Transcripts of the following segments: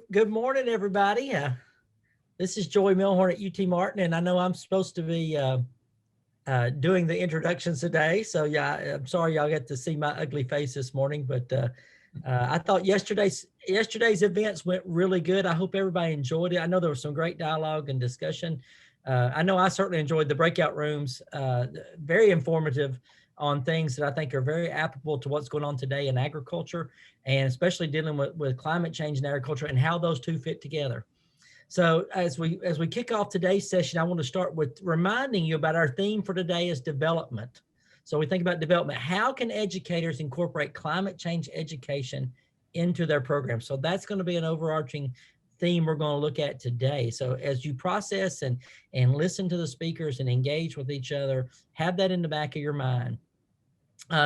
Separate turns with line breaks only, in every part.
Good morning, everybody. This is Joey Milhorn at UT Martin, and I know I'm supposed to be doing the introductions today. So yeah, I'm sorry y'all get to see my ugly face this morning, but I thought yesterday's events went really good. I hope everybody enjoyed it. I know there was some great dialogue and discussion. I know I certainly enjoyed the breakout rooms, very informative on things that I think are very applicable to what's going on today in agriculture, and especially dealing with climate change and agriculture and how those two fit together. So as we kick off today's session, I want to start with reminding you about our theme for today is development. So we think about development. How can educators incorporate climate change education into their program? So that's going to be an overarching theme we're going to look at today. So as you process and listen to the speakers and engage with each other, have that in the back of your mind.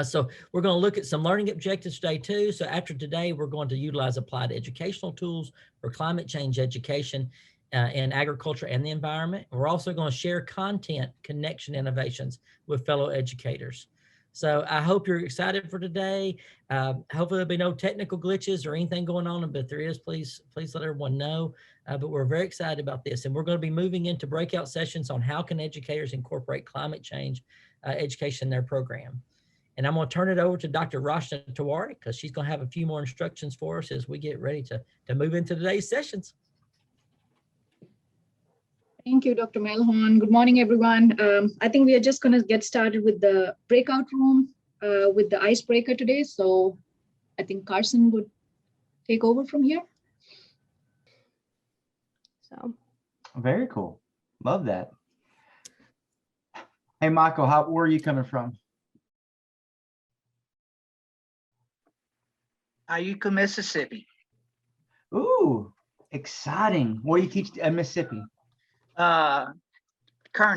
So we're going to look at some learning objectives today too. So after today, we're going to utilize applied educational tools for climate change education in agriculture and the environment. We're also going to share content connection innovations with fellow educators. So I hope you're excited for today. Hopefully there'll be no technical glitches or anything going on, but if there is, please let everyone know. But we're very excited about this, and we're going to be moving into breakout sessions on how can educators incorporate climate change education in their program. And I'm going to turn it over to Dr. Rashna Tawari because she's going to have a few more instructions for us as we get ready to move into today's sessions.
Thank you, Dr. Melhorn. Good morning, everyone. I think we are just going to get started with the breakout room with the icebreaker today. So I think Carson would take over from here.
So
very cool. Love that. Hey, Michael, where are you coming from?
Iuka, Mississippi.
Ooh, exciting. What do you teach at Mississippi?
Current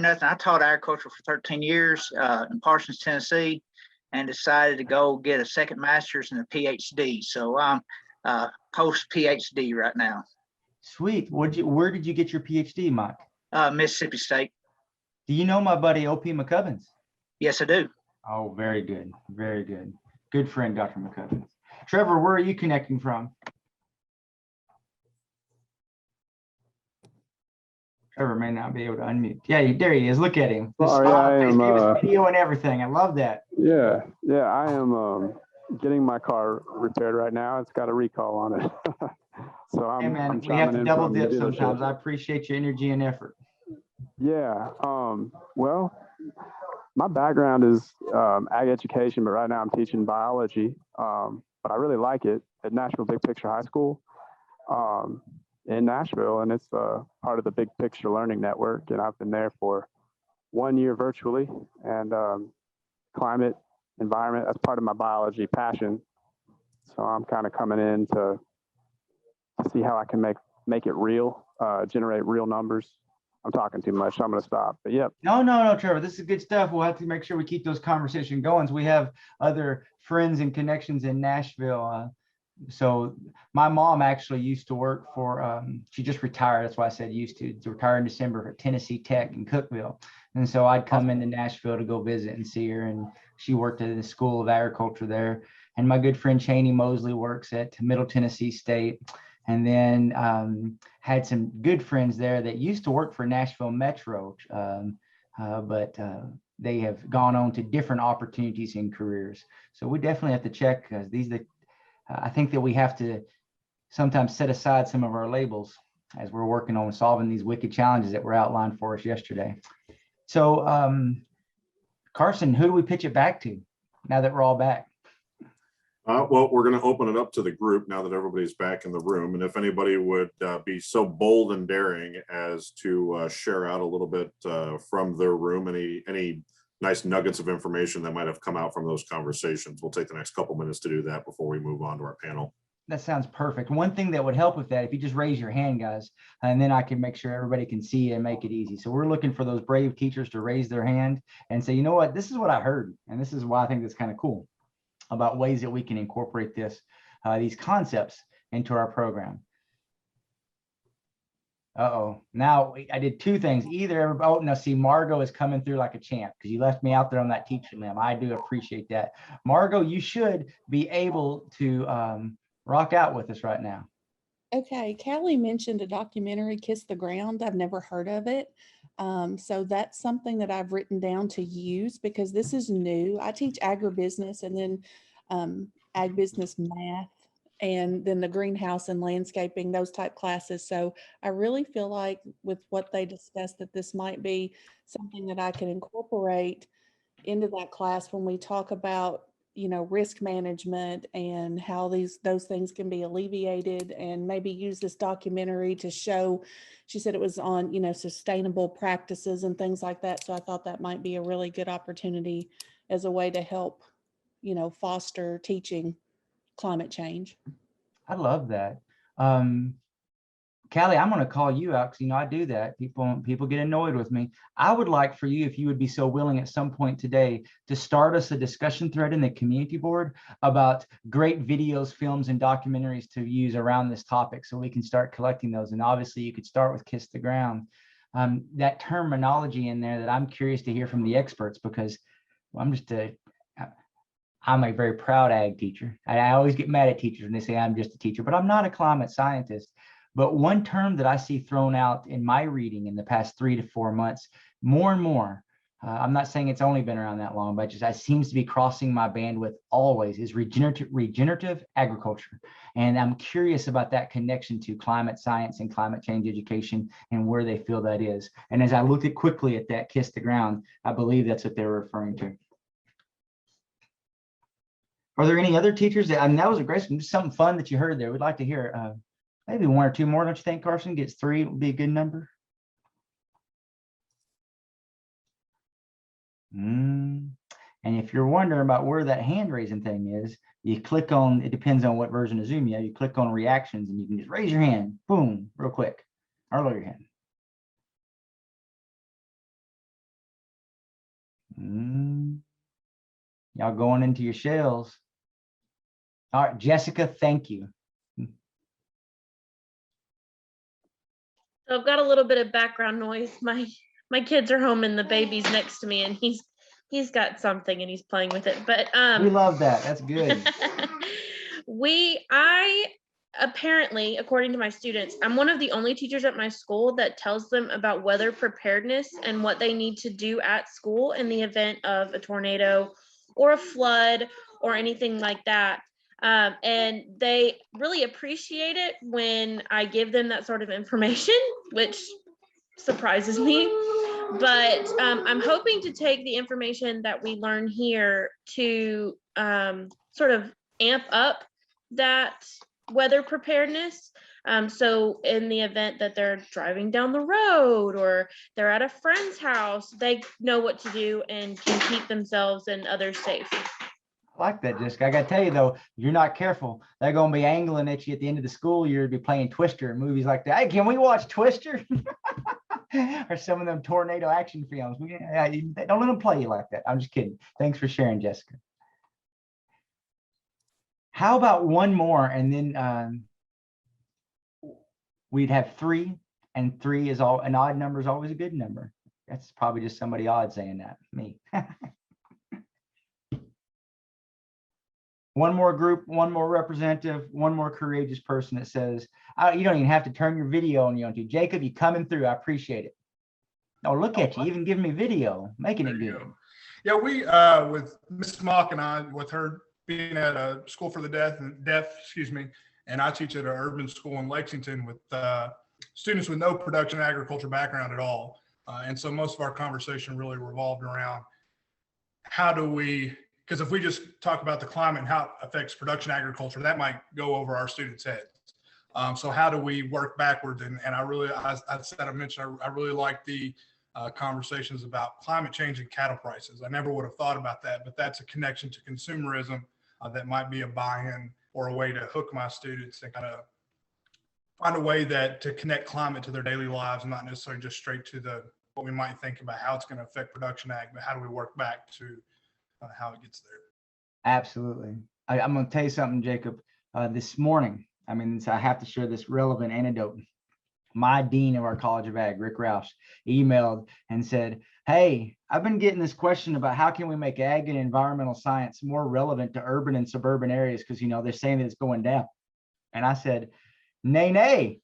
nothing. I taught agriculture for 13 years in Parsons, Tennessee, and decided to go get a second master's and a PhD. So I'm post PhD right now.
Sweet. Where did you get your PhD, Mike?
Mississippi State.
Do you know my buddy O.P. McCubbins?
Yes, I do.
Oh, very good. Very good. Good friend, Dr. McCubbins. Trevor, where are you connecting from? Trevor may not be able to unmute. Yeah, there he is. Look at him.
Sorry, I am
video and everything. I love that.
Yeah, I am getting my car repaired right now. It's got a recall on it. So I'm,
hey man,
I'm
we have to double dip
the
sometimes. I appreciate your energy and effort.
Yeah. Well, my background is ag education, but right now I'm teaching biology. But I really like it at Nashville Big Picture High School in Nashville, and it's part of the Big Picture Learning Network. And I've been there for 1 year virtually, and climate, environment, that's part of my biology passion. So I'm kind of coming in to see how I can make it real, generate real numbers. I'm talking too much, so I'm going to stop. But yep.
No, Trevor, this is good stuff. We'll have to make sure we keep those conversations going. So we have other friends and connections in Nashville. So my mom actually used to work for, she just retired. That's why I said used to retire in December at Tennessee Tech in Cookeville. And so I'd come into Nashville to go visit and see her. And she worked at the School of Agriculture there. And my good friend Cheney Mosley works at Middle Tennessee State. And then had some good friends there that used to work for Nashville Metro, but they have gone on to different opportunities in careers. So we definitely have to check because I think that we have to sometimes set aside some of our labels as we're working on solving these wicked challenges that were outlined for us yesterday. So Carson, who do we pitch it back to now that we're all back?
Well, we're going to open it up to the group now that everybody's back in the room. And if anybody would be so bold and daring as to share out a little bit from their room, any nice nuggets of information that might have come out from those conversations. We'll take the next couple minutes to do that before we move on to our panel.
That sounds perfect. One thing that would help with that, if you just raise your hand, guys, and then I can make sure everybody can see and make it easy. So we're looking for those brave teachers to raise their hand and say, you know what, this is what I heard. And this is why I think that's kind of cool about ways that we can incorporate these concepts into our program. Now I did two things. Either, now see, Margot is coming through like a champ because you left me out there on that teacher limb. I do appreciate that. Margot, you should be able to rock out with us right now.
Okay, Callie mentioned a documentary, Kiss the Ground. I've never heard of it. So that's something that I've written down to use because this is new. I teach agribusiness and then ag business math and then the greenhouse and landscaping, those type classes. So I really feel like with what they discussed that this might be something that I can incorporate into that class when we talk about, you know, risk management and how those things can be alleviated, and maybe use this documentary to show, she said it was on, you know, sustainable practices and things like that. So I thought that might be a really good opportunity as a way to help, you know, foster teaching climate change.
I love that. Callie, I'm going to call you out because, you know, I do that. People get annoyed with me. I would like for you, if you would be so willing at some point today, to start us a discussion thread in the community board about great videos, films, and documentaries to use around this topic so we can start collecting those. And obviously you could start with Kiss the Ground. That terminology in there that I'm curious to hear from the experts, because I'm a very proud ag teacher. I always get mad at teachers when they say I'm just a teacher, but I'm not a climate scientist. But one term that I see thrown out in my reading in the past 3 to 4 months, more and more, I'm not saying it's only been around that long, but just it seems to be crossing my bandwidth always, is regenerative agriculture. And I'm curious about that connection to climate science and climate change education and where they feel that is. And as I looked at quickly at that Kiss the Ground, I believe that's what they were referring to. Are there any other teachers that, I mean, that was a great, just something fun that you heard there. We'd like to hear maybe 1 or 2 more, don't you think, Carson? Gets 3 would be a good number. And if you're wondering about where that hand raising thing is, you click on, it depends on what version of Zoom you have, you click on reactions and you can just raise your hand, boom, real quick, or lower your hand. Y'all going into your shells. All right, Jessica, thank you.
So I've got a little bit of background noise. My kids are home and the baby's next to me and he's got something and he's playing with it. But
we love that. That's good.
I apparently, according to my students, I'm one of the only teachers at my school that tells them about weather preparedness and what they need to do at school in the event of a tornado or a flood or anything like that. And they really appreciate it when I give them that sort of information, which surprises me. But I'm hoping to take the information that we learn here to sort of amp up that weather preparedness. So in the event that they're driving down the road or they're at a friend's house, they know what to do and can keep themselves and others safe.
I like that, Jessica. I got to tell you, though, if you're not careful, they're going to be angling at you at the end of the school year to be playing Twister and movies like that. Hey, can we watch Twister? Or some of them tornado action films. Don't let them play you like that. I'm just kidding. Thanks for sharing, Jessica. How about one more, and then we'd have 3, and 3 is all, an odd number is always a good number. That's probably just somebody odd saying that, me. One more group, one more representative, one more courageous person that says, you don't even have to turn your video on. You want to. Jacob, you coming through. I appreciate it. Oh, look at you, even giving me video, making it good.
Yeah, we, with Mrs. Mock and I, with her being at a school for the deaf, excuse me, and I teach at an urban school in Lexington with students with no production agriculture background at all. And so most of our conversation really revolved around how do we, because if we just talk about the climate and how it affects production agriculture, that might go over our students' heads. So how do we work backwards? And I really like the conversations about climate change and cattle prices. I never would have thought about that, but that's a connection to consumerism that might be a buy-in or a way to hook my students and kind of find a way that to connect climate to their daily lives, not necessarily just straight to what we might think about how it's going to affect production ag, but how do we work back to how it gets there.
Absolutely. I'm going to tell you something, Jacob. This morning, I have to share this relevant anecdote. My dean of our College of Ag, Rick Roush, emailed and said, hey, I've been getting this question about how can we make ag and environmental science more relevant to urban and suburban areas because, they're saying that it's going down. And I said, Nay, nay,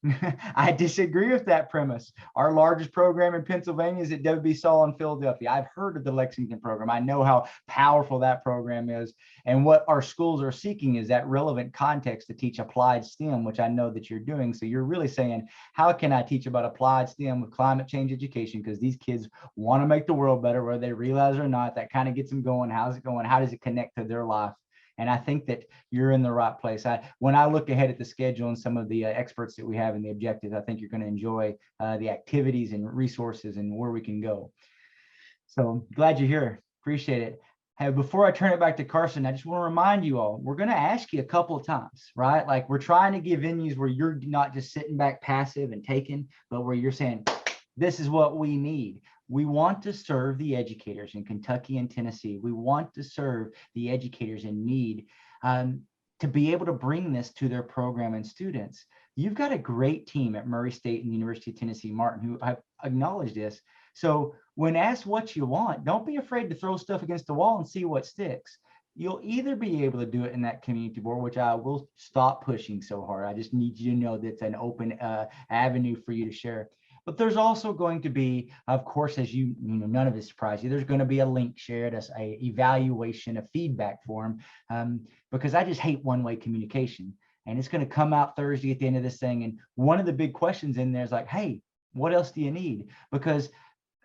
I disagree with that premise. Our largest program in Pennsylvania is at W.B. Saul in Philadelphia. I've heard of the Lexington program. I know how powerful that program is. And what our schools are seeking is that relevant context to teach applied STEM, which I know that you're doing. So you're really saying, how can I teach about applied STEM with climate change education? Because these kids want to make the world better, whether they realize it or not. That kind of gets them going. How's it going? How does it connect to their life? And I think that you're in the right place. When I look ahead at the schedule and some of the experts that we have and the objectives, I think you're going to enjoy the activities and resources and where we can go. So glad you're here. Appreciate it. Hey, before I turn it back to Carson, I just want to remind you all, we're going to ask you a couple of times, right? Like we're trying to give venues where you're not just sitting back passive and taking, but where you're saying, this is what we need. We want to serve the educators in Kentucky and Tennessee. We want to serve the educators in need to be able to bring this to their program and students. You've got a great team at Murray State and University of Tennessee Martin who have acknowledged this. So when asked what you want, don't be afraid to throw stuff against the wall and see what sticks. You'll either be able to do it in that community board, which I will stop pushing so hard. I just need you to know that's an open avenue for you to share. But there's also going to be, of course, as you know, none of it surprised you, there's going to be a link shared as a evaluation, a feedback form, because I just hate one-way communication. And it's going to come out Thursday at the end of this thing. And one of the big questions in there is like, hey, what else do you need? Because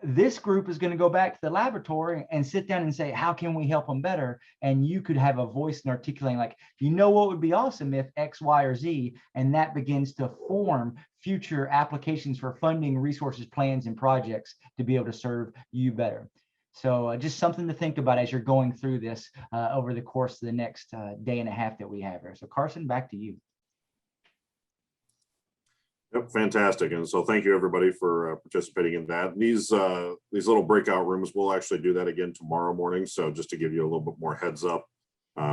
this group is going to go back to the laboratory and sit down and say, how can we help them better? And you could have a voice in articulating like, you know what would be awesome if X, Y, or Z, and that begins to form future applications for funding, resources, plans, and projects to be able to serve you better. So just something to think about as you're going through this over the course of the next day and a half that we have here. So Carson, back to you.
Yep, fantastic. And so thank you everybody for participating in that. These little breakout rooms, we'll actually do that again tomorrow morning. So just to give you a little bit more heads up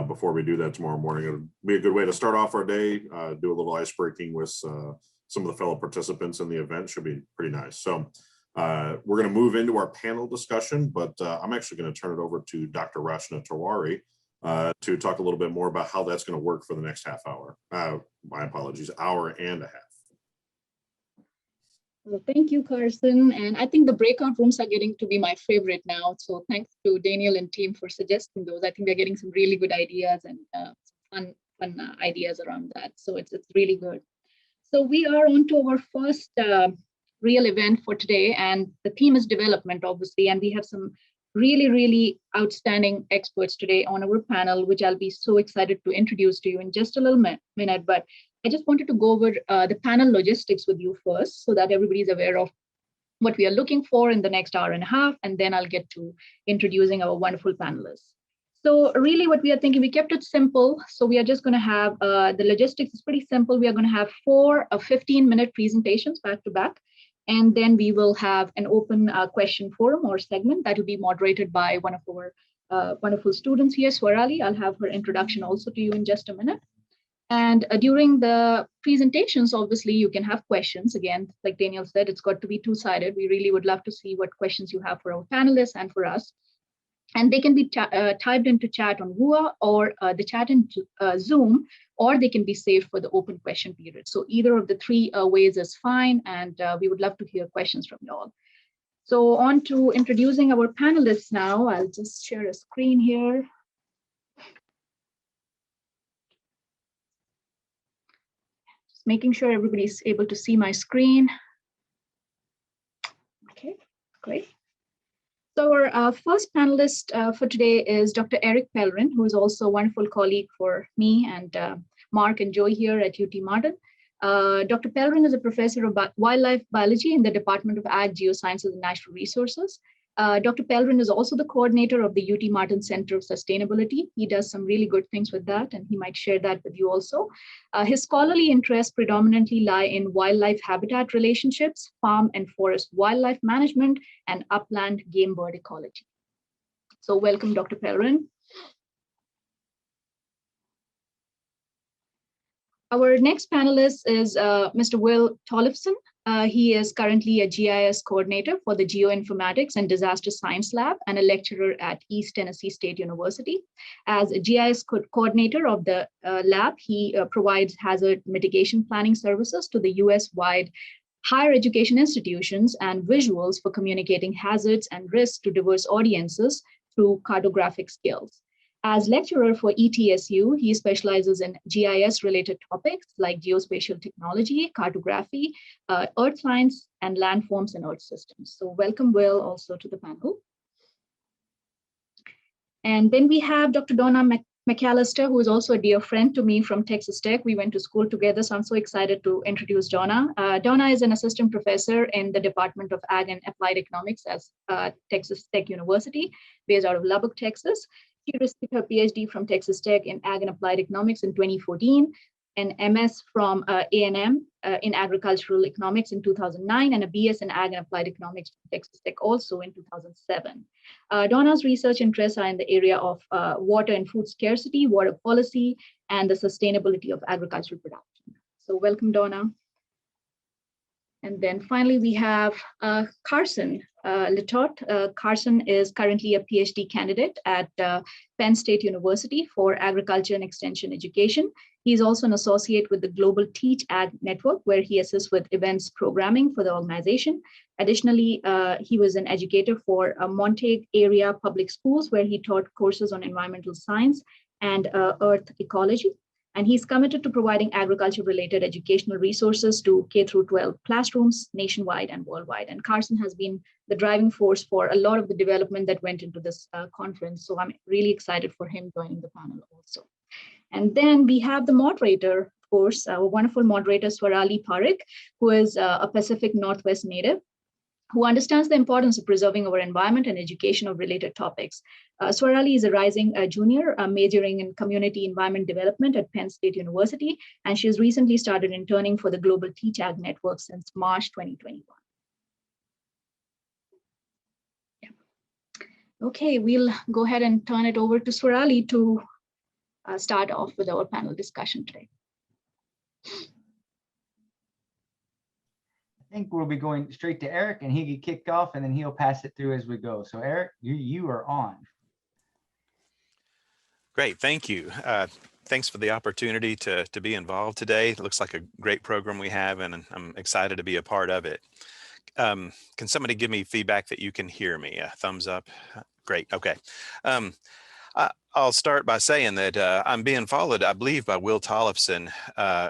before we do that tomorrow morning, it'll be a good way to start off our day, do a little ice breaking with some of the fellow participants in the event. Should be pretty nice. So we're going to move into our panel discussion, but I'm actually going to turn it over to Dr. Rashna Tawari to talk a little bit more about how that's going to work for the next half hour. My apologies, hour and a half.
Well, thank you, Carson. And I think the breakout rooms are getting to be my favorite now. So thanks to Daniel and team for suggesting those. I think we're getting some really good ideas and fun ideas around that. So it's really good. So we are on to our first real event for today. And the theme is development, obviously. And we have some really, really outstanding experts today on our panel, which I'll be so excited to introduce to you in just a little minute. But I just wanted to go over the panel logistics with you first so that everybody's aware of what we are looking for in the next hour and a half, and then I'll get to introducing our wonderful panelists. So really what we are thinking, we kept it simple. So we are just going to have, the logistics is pretty simple. We are going to have 4 15-minute presentations back to back, and then we will have an open question forum or segment that will be moderated by one of our wonderful students here, Swarali. I'll have her introduction also to you in just a minute. And during the presentations, obviously, you can have questions. Again, like Daniel said, it's got to be two-sided. We really would love to see what questions you have for our panelists and for us. And they can be typed into chat on WUA or the chat in Zoom, or they can be saved for the open question period. So either of the 3 ways is fine, and we would love to hear questions from you all. So on to introducing our panelists now. I'll just share a screen here. Making sure everybody's able to see my screen. Okay, great. So our first panelist for today is Dr. Eric Pellerin, who is also a wonderful colleague for me and Mark and Joy here at UT Martin. Dr. Pellerin is a professor of wildlife biology in the Department of Ag, Geosciences and Natural Resources. Dr. Pellerin is also the coordinator of the UT Martin Center of Sustainability. He does some really good things with that, and he might share that with you also. His scholarly interests predominantly lie in wildlife habitat relationships, farm and forest wildlife management, and upland game bird ecology. So welcome, Dr. Pellerin. Our next panelist is Mr. Will Tollefson. He is currently a GIS coordinator for the Geoinformatics and Disaster Science Lab and a lecturer at East Tennessee State University. As a GIS coordinator of the lab, he provides hazard mitigation planning services to the US-wide higher education institutions and visuals for communicating hazards and risks to diverse audiences through cartographic skills. As lecturer for ETSU, he specializes in GIS-related topics like geospatial technology, cartography, earth science, and landforms and earth systems. So welcome, Will, also to the panel. And then we have Dr. Donna McAllister, who is also a dear friend to me from Texas Tech. We went to school together, so I'm so excited to introduce Donna. Donna is an assistant professor in the Department of Ag and Applied Economics at Texas Tech University, based out of Lubbock, Texas. She received her PhD from Texas Tech in Ag and Applied Economics in 2014, an MS from A&M in Agricultural Economics in 2009, and a BS in Ag and Applied Economics from Texas Tech also in 2007. Donna's research interests are in the area of water and food scarcity, water policy, and the sustainability of agricultural production. So welcome, Donna. And then finally, we have Carson Letotte. Carson is currently a PhD candidate at Penn State University for Agriculture and Extension Education. He's also an associate with the Global Teach Ag Network, where he assists with events programming for the organization. Additionally, he was an educator for Montague area public schools, where he taught courses on environmental science and earth ecology. And he's committed to providing agriculture-related educational resources to K-12 classrooms nationwide and worldwide. And Carson has been the driving force for a lot of the development that went into this conference. So I'm really excited for him joining the panel also. And then we have the moderator, of course, our wonderful moderator, Swarali Parekh, who is a Pacific Northwest native, who understands the importance of preserving our environment and education of related topics. Swarali is a rising junior majoring in community environment development at Penn State University, and she has recently started interning for the Global Teach Ag Network since March 2021. Yeah. Okay, we'll go ahead and turn it over to Swarali to start off with our panel discussion today.
I think we'll be going straight to Eric and he get kicked off and then he'll pass it through as we go. So Eric, you are on.
Great, thank you. Thanks for the opportunity to be involved today. It looks like a great program we have and I'm excited to be a part of it. Can somebody give me feedback that you can hear me? A thumbs up? Great, okay. I'll start by saying that I'm being followed, I believe, by Will Tollefson,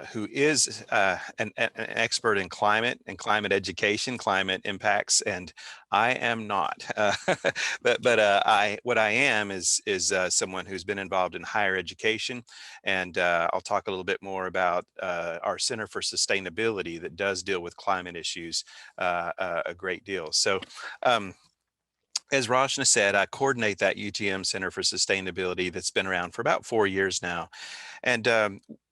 who is an expert in climate and climate education, climate impacts, and I am not. But what I am is someone who's been involved in higher education, and I'll talk a little bit more about our Center for Sustainability that does deal with climate issues a great deal. So. As Rashna said, I coordinate that UTM Center for Sustainability that's been around for about 4 years now. And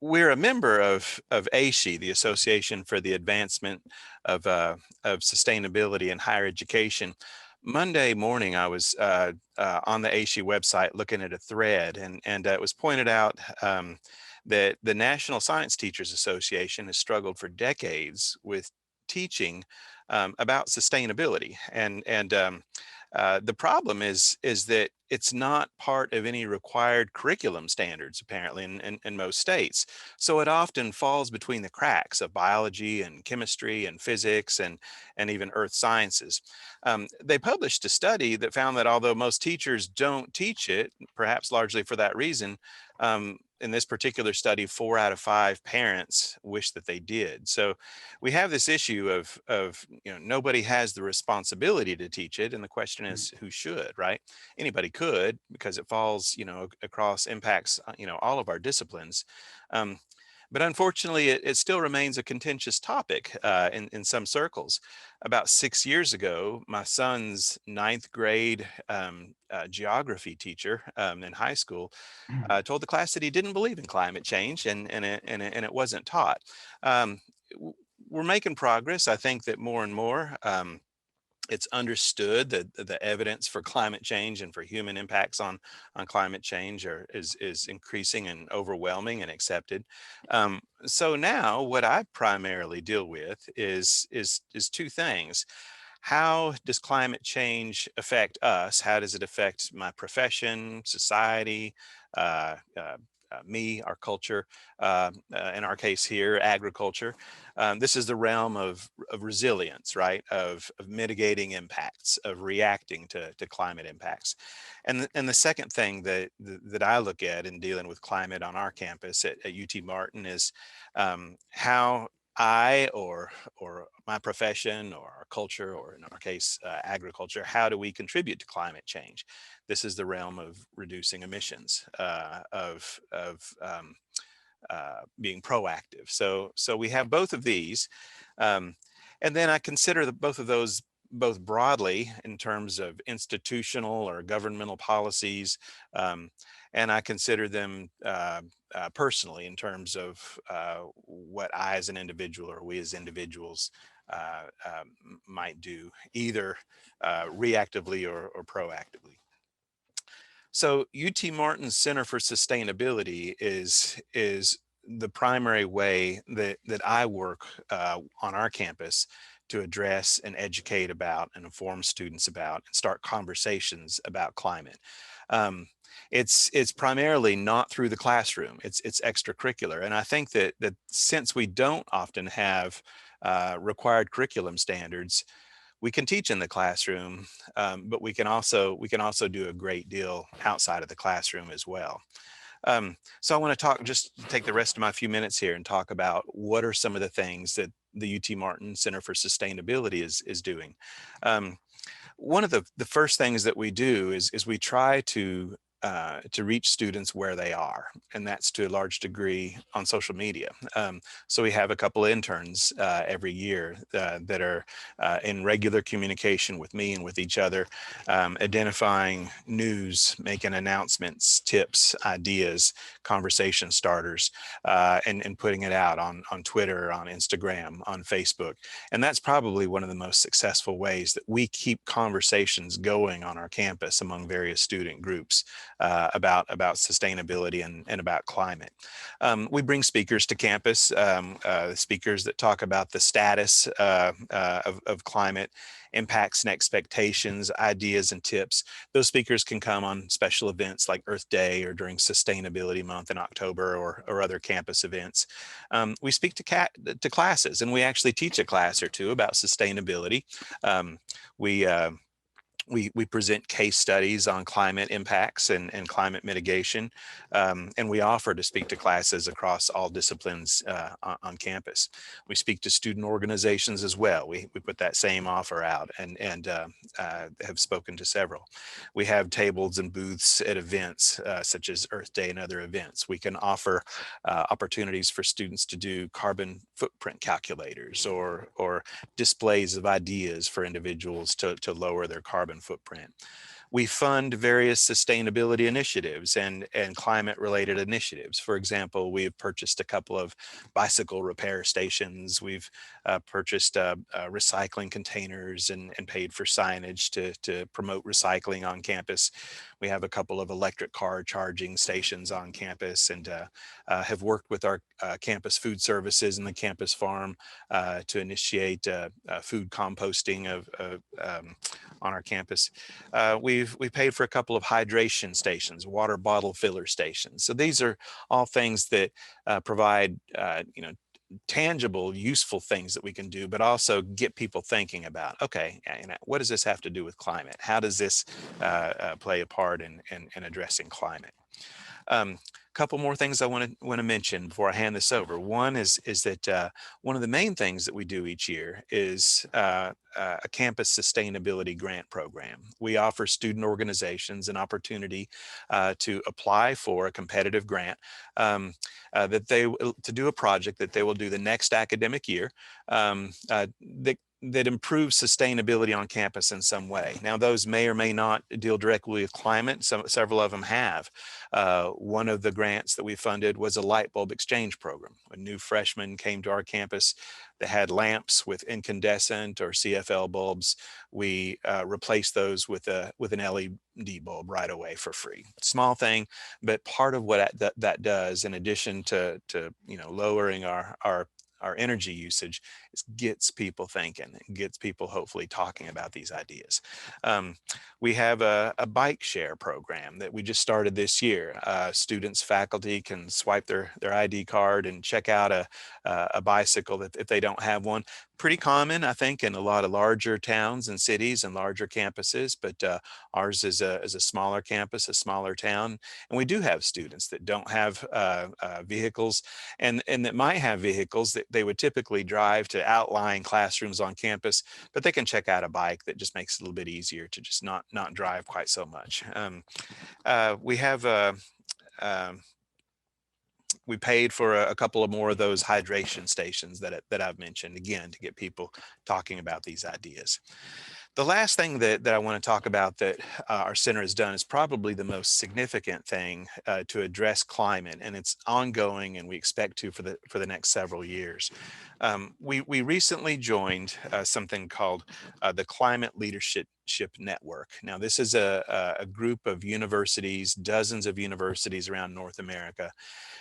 we're a member of ASHE, the Association for the Advancement of Sustainability in Higher Education. Monday morning, I was on the ASHE website looking at a thread, and it was pointed out that the National Science Teachers Association has struggled for decades with teaching about sustainability. The problem is that it's not part of any required curriculum standards, apparently, in most states. So it often falls between the cracks of biology and chemistry and physics and even earth sciences. They published a study that found that although most teachers don't teach it, perhaps largely for that reason, in this particular study, 4 out of 5 parents wish that they did. So we have this issue of nobody has the responsibility to teach it, and the question is who should, right? Anybody could, because it falls across impacts all of our disciplines. But unfortunately, it still remains a contentious topic in some circles. About 6 years ago, my son's 9th grade geography teacher in high school told the class that he didn't believe in climate change and it wasn't taught. We're making progress. I think that more and more It's understood that the evidence for climate change and for human impacts on climate change is increasing and overwhelming and accepted. So now what I primarily deal with is two things. How does climate change affect us? How does it affect my profession, society, me, our culture, in our case here, agriculture? This is the realm of resilience, right? Of mitigating impacts, of reacting to climate impacts. And the second thing that I look at in dealing with climate on our campus at UT Martin is how I or my profession or our culture, or in our case, agriculture, how do we contribute to climate change? This is the realm of reducing emissions, being proactive. So we have both of these. Um, and then I consider both of those both broadly in terms of institutional or governmental policies, and I consider them personally in terms of what I as an individual or we as individuals might do, either reactively or proactively. So UT Martin's Center for Sustainability is the primary way that I work on our campus to address and educate about and inform students about and start conversations about climate. It's primarily not through the classroom. It's extracurricular, and I think that since we don't often have required curriculum standards, we can teach in the classroom, but we can also do a great deal outside of the classroom as well. So I want to just take the rest of my few minutes here and talk about what are some of the things that the UT Martin Center for Sustainability is doing. One of the first things that we do is we try to reach students where they are, and that's to a large degree on social media. So we have a couple of interns every year that are in regular communication with me and with each other, identifying news, making announcements, tips, ideas, conversation starters, and putting it out on Twitter, on Instagram, on Facebook. And that's probably one of the most successful ways that we keep conversations going on our campus among various student groups about sustainability and about climate. We bring speakers to campus, speakers that talk about the status of climate, impacts and expectations, ideas and tips. Those speakers can come on special events like Earth Day or during Sustainability Month in October, or other campus events. We speak to classes, and we actually teach a class or two about sustainability. We present case studies on climate impacts and climate mitigation, and we offer to speak to classes across all disciplines on campus. We speak to student organizations as well. We put that same offer out and have spoken to several. We have tables and booths at events such as Earth Day and other events. We can offer opportunities for students to do carbon footprint calculators or displays of ideas for individuals to lower their carbon footprint. We fund various sustainability initiatives and climate related initiatives. For example, we have purchased a couple of bicycle repair stations. We've purchased recycling containers and paid for signage to promote recycling on campus. We have a couple of electric car charging stations on campus, and have worked with our campus food services and the campus farm to initiate food composting on our campus. We've paid for a couple of hydration stations, water bottle filler stations. So these are all things that provide tangible, useful things that we can do, but also get people thinking about, okay, what does this have to do with climate? How does this play a part in addressing climate? Couple more things I want to mention before I hand this over. One is that one of the main things that we do each year is a campus sustainability grant program. We offer student organizations an opportunity to apply for a competitive grant to do a project that they will do the next academic year that that improve sustainability on campus in some way. Now, those may or may not deal directly with climate. Several of them have. One of the grants that we funded was a light bulb exchange program. A new freshman came to our campus that had lamps with incandescent or CFL bulbs. We replaced those with an LED bulb right away for free. Small thing, but part of what that does, in addition to lowering our energy usage, is gets people thinking, gets people hopefully talking about these ideas. We have a bike share program that we just started this year. Students, faculty can swipe their ID card and check out a bicycle if they don't have one. Pretty common, I think, in a lot of larger towns and cities and larger campuses, but ours is a smaller campus, a smaller town. And we do have students that don't have vehicles and that might have vehicles that they would typically drive to outlying classrooms on campus, but they can check out a bike that just makes it a little bit easier to just not drive quite so much. We have we paid for a couple of more of those hydration stations that I've mentioned, again, to get people talking about these ideas. The last thing that I want to talk about that our center has done is probably the most significant thing to address climate, and it's ongoing, and we expect to for the next several years. We recently joined something called the Climate Leadership Network. Now, this is a group of universities, dozens of universities around North America,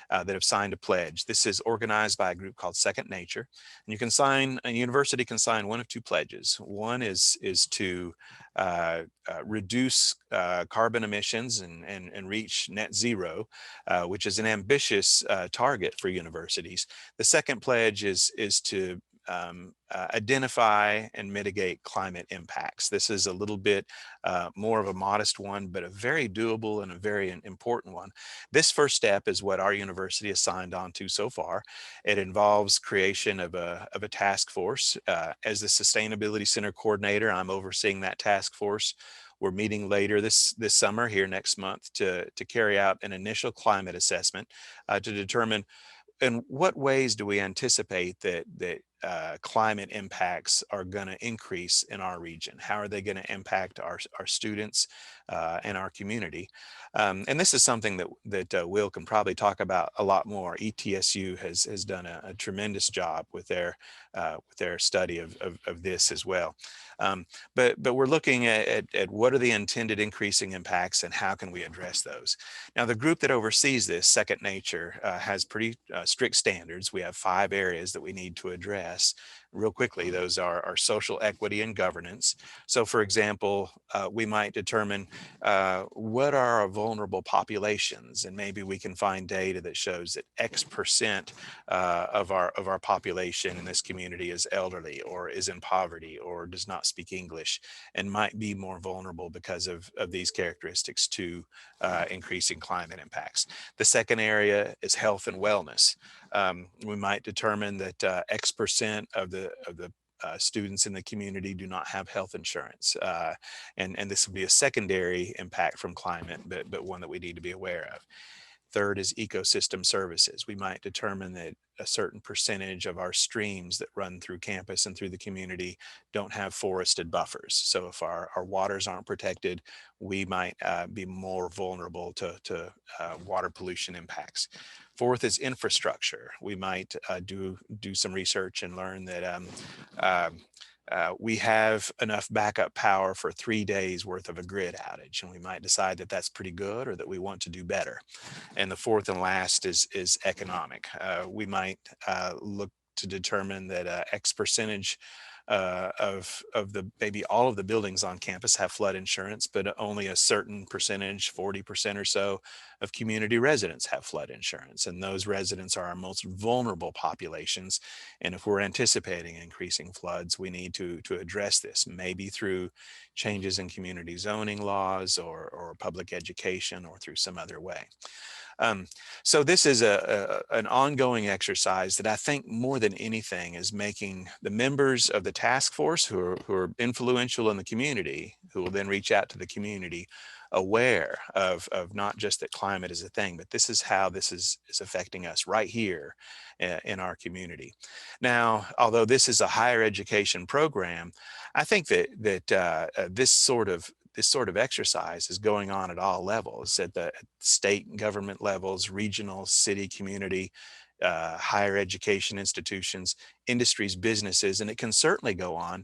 that have signed a pledge. This is organized by a group called Second Nature. And a university can sign one of two pledges. One is to reduce carbon emissions and reach net zero, which is an ambitious target for universities. The second pledge is to identify and mitigate climate impacts. This is a little bit more of a modest one, but a very doable and a very important one. This first step is what our university has signed on to so far. It involves creation of a task force. As the Sustainability Center coordinator, I'm overseeing that task force. We're meeting later this summer, here next month, to carry out an initial climate assessment to determine in what ways do we anticipate that climate impacts are going to increase in our region? How are they going to impact our students and our community? And this is something that Will can probably talk about a lot more. ETSU has done a tremendous job with their study of this as well. But we're looking at what are the intended increasing impacts and how can we address those? Now, the group that oversees this, Second Nature, has pretty strict standards. We have 5 areas that we need to address. Real quickly, those are our social equity and governance. So, for example, we might determine what are our vulnerable populations, and maybe we can find data that shows that X% of our population in this community is elderly or is in poverty or does not speak English and might be more vulnerable because of these characteristics to increasing climate impacts. The second area is health and wellness. We might determine that X% of the students in the community do not have health insurance. And this would be a secondary impact from climate, but one that we need to be aware of. Third is ecosystem services. We might determine that a certain percentage of our streams that run through campus and through the community don't have forested buffers. So if our waters aren't protected, we might be more vulnerable to water pollution impacts. Fourth is infrastructure. We might do some research and learn that we have enough backup power for 3 days worth of a grid outage, and we might decide that that's pretty good or that we want to do better. And the fourth and last is economic. We might look to determine that X percentage of maybe all of the buildings on campus have flood insurance, but only a certain percentage, 40% or so, of community residents have flood insurance. And those residents are our most vulnerable populations. And if we're anticipating increasing floods, we need to address this, maybe through changes in community zoning laws or public education or through some other way. So this is an ongoing exercise that I think more than anything is making the members of the task force who are influential in the community, who will then reach out to the community, aware of not just that climate is a thing, but this is how this is affecting us right here in our community. Now, although this is a higher education program, I think that this sort of exercise is going on at all levels, at the state government levels, regional, city, community, higher education institutions, industries, businesses, and it can certainly go on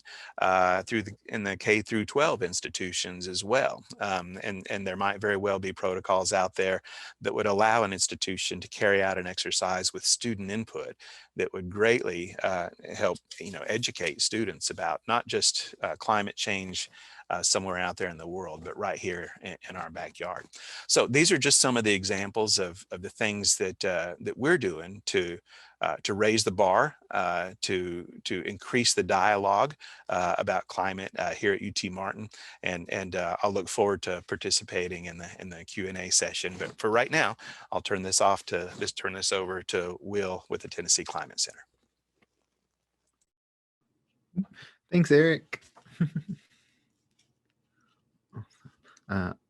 in the K through 12 institutions as well. And there might very well be protocols out there that would allow an institution to carry out an exercise with student input that would greatly help educate students about not just climate change somewhere out there in the world, but right here in our backyard. So these are just some of the examples of the things that we're doing to raise the bar, to increase the dialogue about climate here at UT Martin, and I'll look forward to participating in the Q&A session. But for right now, I'll turn this over to Will with the Tennessee Climate Center.
Thanks, Eric.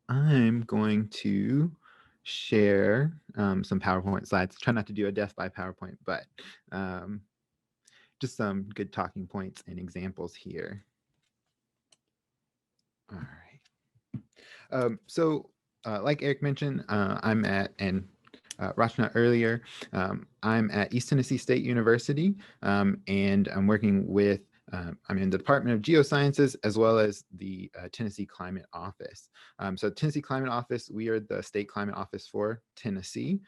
I'm going to share some PowerPoint slides. Try not to do a death by PowerPoint, but just some good talking points and examples here. All right. So like Eric mentioned, I'm at, and Rachna earlier, I'm at East Tennessee State University, and I'm working with I'm in the Department of Geosciences as well as the Tennessee Climate Office. So Tennessee Climate Office, we are the state climate office for Tennessee.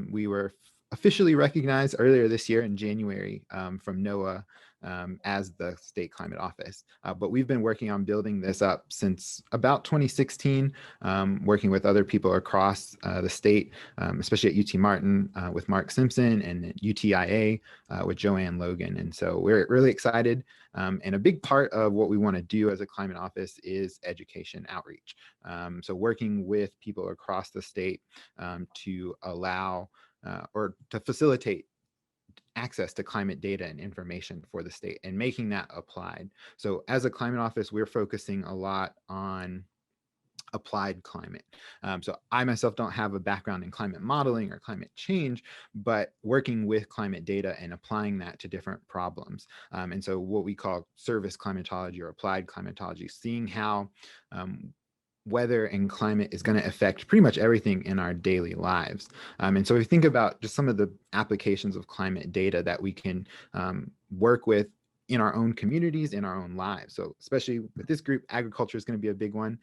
We were officially recognized earlier this year in January from NOAA as the state climate office. But we've been working on building this up since about 2016, working with other people across the state, especially at UT Martin with Mark Simpson, and UTIA with Joanne Logan. And so we're really excited. And a big part of what we want to do as a climate office is education outreach. So working with people across the state to allow or to facilitate access to climate data and information for the state and making that applied. So as a climate office, we're focusing a lot on applied climate. So I myself don't have a background in climate modeling or climate change, but working with climate data and applying that to different problems. And so what we call service climatology or applied climatology, seeing how weather and climate is going to affect pretty much everything in our daily lives. And so we think about just some of the applications of climate data that we can work with in our own communities, in our own lives. So especially with this group, agriculture is going to be a big one,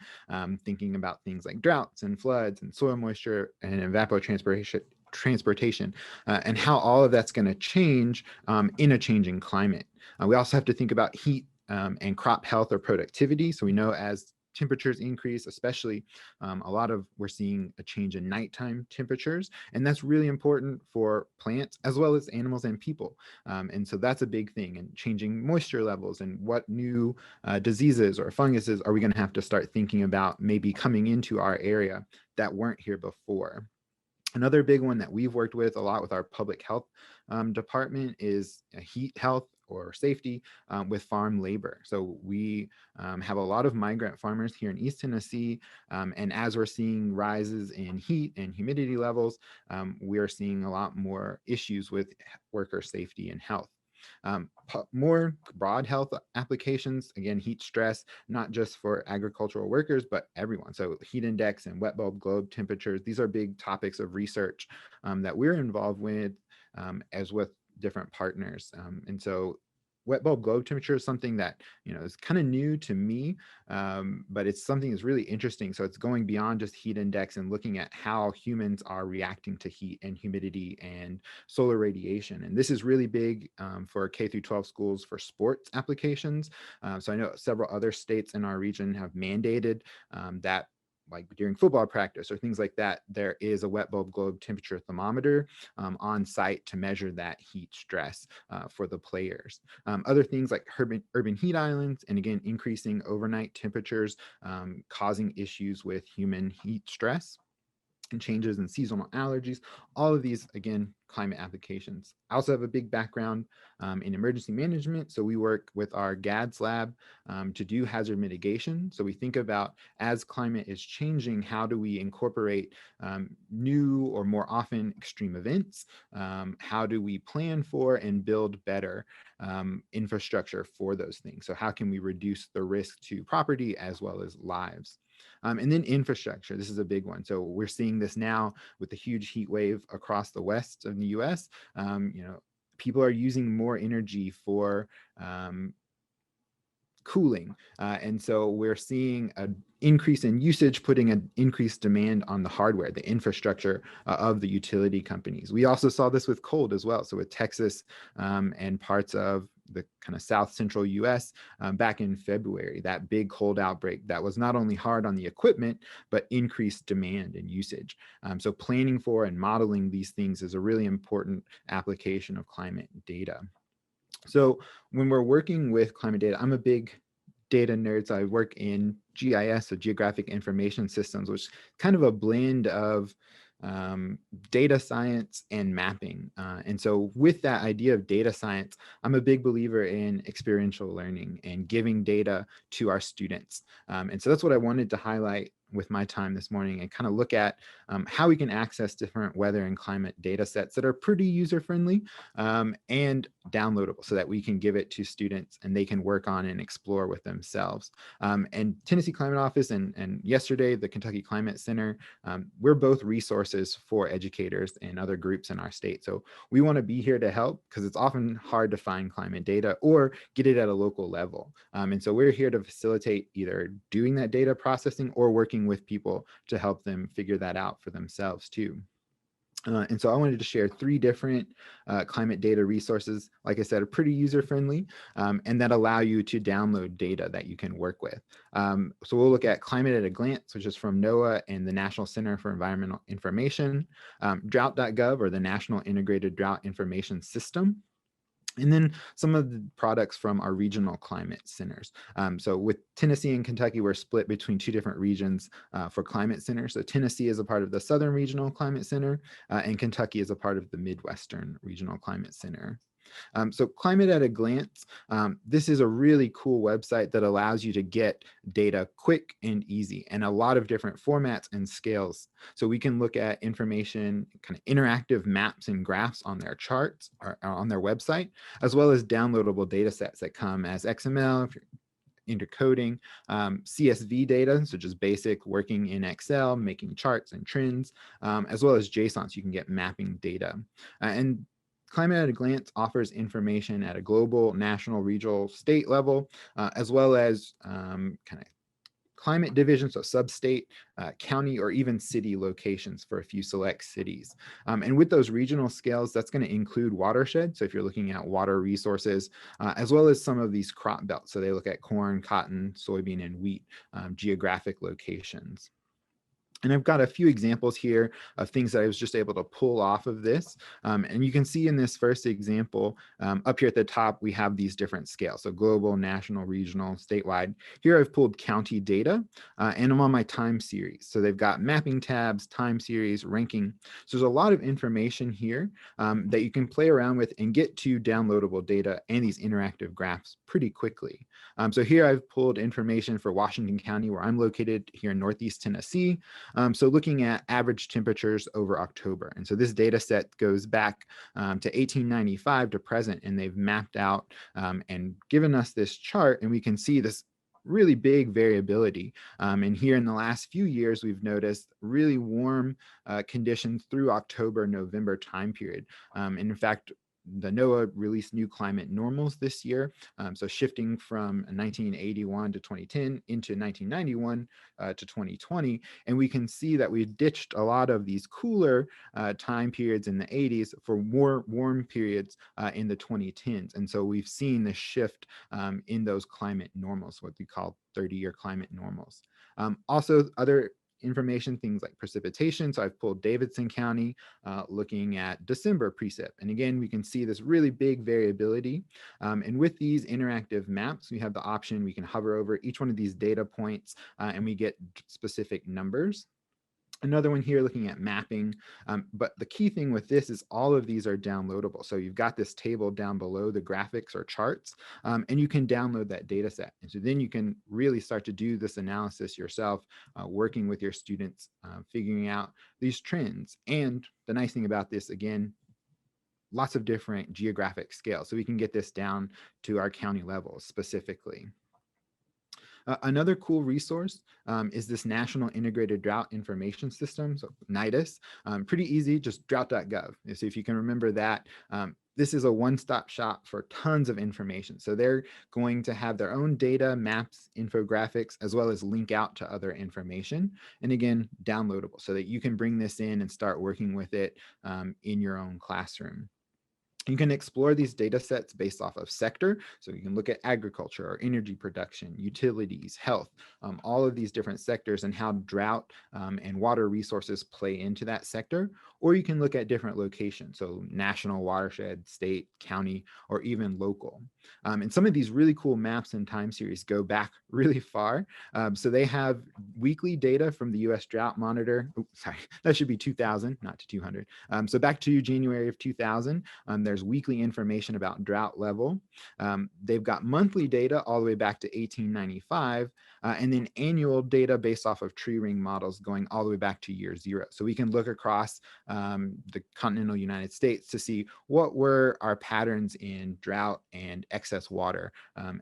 thinking about things like droughts and floods and soil moisture and evapotranspiration, and how all of that's going to change in a changing climate. We also have to think about heat and crop health or productivity. So we know as temperatures increase, especially we're seeing a change in nighttime temperatures, and that's really important for plants as well as animals and people. And so that's a big thing, and changing moisture levels and what new diseases or funguses are we going to have to start thinking about maybe coming into our area that weren't here before. Another big one that we've worked with a lot with our public health department is heat health or safety with farm labor. So we have a lot of migrant farmers here in East Tennessee, and as we're seeing rises in heat and humidity levels, we are seeing a lot more issues with worker safety and health. More broad health applications, again, heat stress, not just for agricultural workers, but everyone. So heat index and wet bulb globe temperatures, these are big topics of research that we're involved with as with different partners. And so wet bulb globe temperature is something that, is kind of new to me, but it's something that's really interesting. So it's going beyond just heat index and looking at how humans are reacting to heat and humidity and solar radiation. And this is really big for K through 12 schools for sports applications. So I know several other states in our region have mandated that, like during football practice or things like that, there is a wet bulb globe temperature thermometer on site to measure that heat stress for the players. Other things like urban heat islands, and again, increasing overnight temperatures causing issues with human heat stress. and changes in seasonal allergies, all of these, again, climate applications. I also have a big background in emergency management. So we work with our GADS lab to do hazard mitigation. So we think about, as climate is changing, how do we incorporate new or more often extreme events? How do we plan for and build better infrastructure for those things? So how can we reduce the risk to property as well as lives? And then infrastructure, this is a big one. So we're seeing this now with the huge heat wave across the west of the US. People are using more energy for cooling. And so we're seeing an increase in usage, putting an increased demand on the hardware, the infrastructure of the utility companies. We also saw this with cold as well. So with Texas and parts of the kind of south central US back in February, that big cold outbreak that was not only hard on the equipment, but increased demand and usage. So planning for and modeling these things is a really important application of climate data. So when we're working with climate data, I'm a big data nerd. So I work in GIS, so Geographic Information Systems, which is kind of a blend of data science and mapping. And so with that idea of data science, I'm a big believer in experiential learning and giving data to our students. And so that's what I wanted to highlight with my time this morning, and kind of look at how we can access different weather and climate data sets that are pretty user-friendly and downloadable, so that we can give it to students and they can work on and explore with themselves. And Tennessee Climate Office and yesterday the Kentucky Climate Center, we're both resources for educators and other groups in our state. So we want to be here to help, because it's often hard to find climate data or get it at a local level. And so we're here to facilitate either doing that data processing or working with people to help them figure that out for themselves too. And so I wanted to share 3 different climate data resources, like I said, are pretty user-friendly and that allow you to download data that you can work with. So we'll look at Climate at a Glance, which is from NOAA and the National Center for Environmental Information, drought.gov, or the National Integrated Drought Information System, and then some of the products from our regional climate centers. So with Tennessee and Kentucky, we're split between 2 different regions for climate centers. So Tennessee is a part of the Southern Regional Climate Center, and Kentucky is a part of the Midwestern Regional Climate Center. So Climate at a Glance, this is a really cool website that allows you to get data quick and easy, and a lot of different formats and scales. So we can look at information, kind of interactive maps and graphs on their charts or on their website, as well as downloadable data sets that come as XML, if you're into coding, CSV data, so just basic working in Excel, making charts and trends, as well as JSON, so you can get mapping data. And Climate at a Glance offers information at a global, national, regional, state level, as well as kind of climate division, so sub-state, county, or even city locations for a few select cities. And with those regional scales, that's going to include watershed. So if you're looking at water resources, as well as some of these crop belts. So they look at corn, cotton, soybean, and wheat geographic locations. And I've got a few examples here of things that I was just able to pull off of this. And you can see in this first example, up here at the top, we have these different scales. So global, national, regional, statewide. Here I've pulled county data and I'm on my time series. So they've got mapping tabs, time series, ranking. So there's a lot of information here that you can play around with and get to downloadable data and these interactive graphs pretty quickly. So here I've pulled information for Washington County, where I'm located here in Northeast Tennessee. So looking at average temperatures over October. And so this data set goes back to 1895 to present, and they've mapped out and given us this chart, and we can see this really big variability. And here in the last few years, we've noticed really warm conditions through October, November time period. And in fact, the NOAA released new climate normals this year. So shifting from 1981 to 2010 into 1991 to 2020. And we can see that we've ditched a lot of these cooler time periods in the 80s for more warm periods in the 2010s. And so we've seen this shift in those climate normals, what we call 30-year climate normals. Also, other information, things like precipitation. So I've pulled Davidson County looking at December precip. And again, we can see this really big variability. And with these interactive maps, we have the option, we can hover over each one of these data points and we get specific numbers. Another one here looking at mapping, but the key thing with this is all of these are downloadable. So you've got this table down below the graphics or charts, and you can download that data set. And so then you can really start to do this analysis yourself, working with your students, figuring out these trends. And the nice thing about this, again, lots of different geographic scales. So we can get this down to our county level specifically. Another cool resource is this National Integrated Drought Information System, so NIDIS. Pretty easy, just drought.gov. So if you can remember that, this is a one-stop shop for tons of information. So they're going to have their own data, maps, infographics, as well as link out to other information. And again, downloadable so that you can bring this in and start working with it in your own classroom. You can explore these data sets based off of sector. So you can look at agriculture or energy production, utilities, health, all of these different sectors and how drought and water resources play into that sector. Or you can look at different locations. So national, watershed, state, county, or even local. And some of these really cool maps and time series go back really far. So they have weekly data from the US Drought Monitor. Oh, sorry, that should be 2000, not to 200. So back to January of 2000, there's weekly information about drought level. They've got monthly data all the way back to 1895, and then annual data based off of tree ring models going all the way back to year 0. So we can look across the continental United States to see what were our patterns in drought and excess water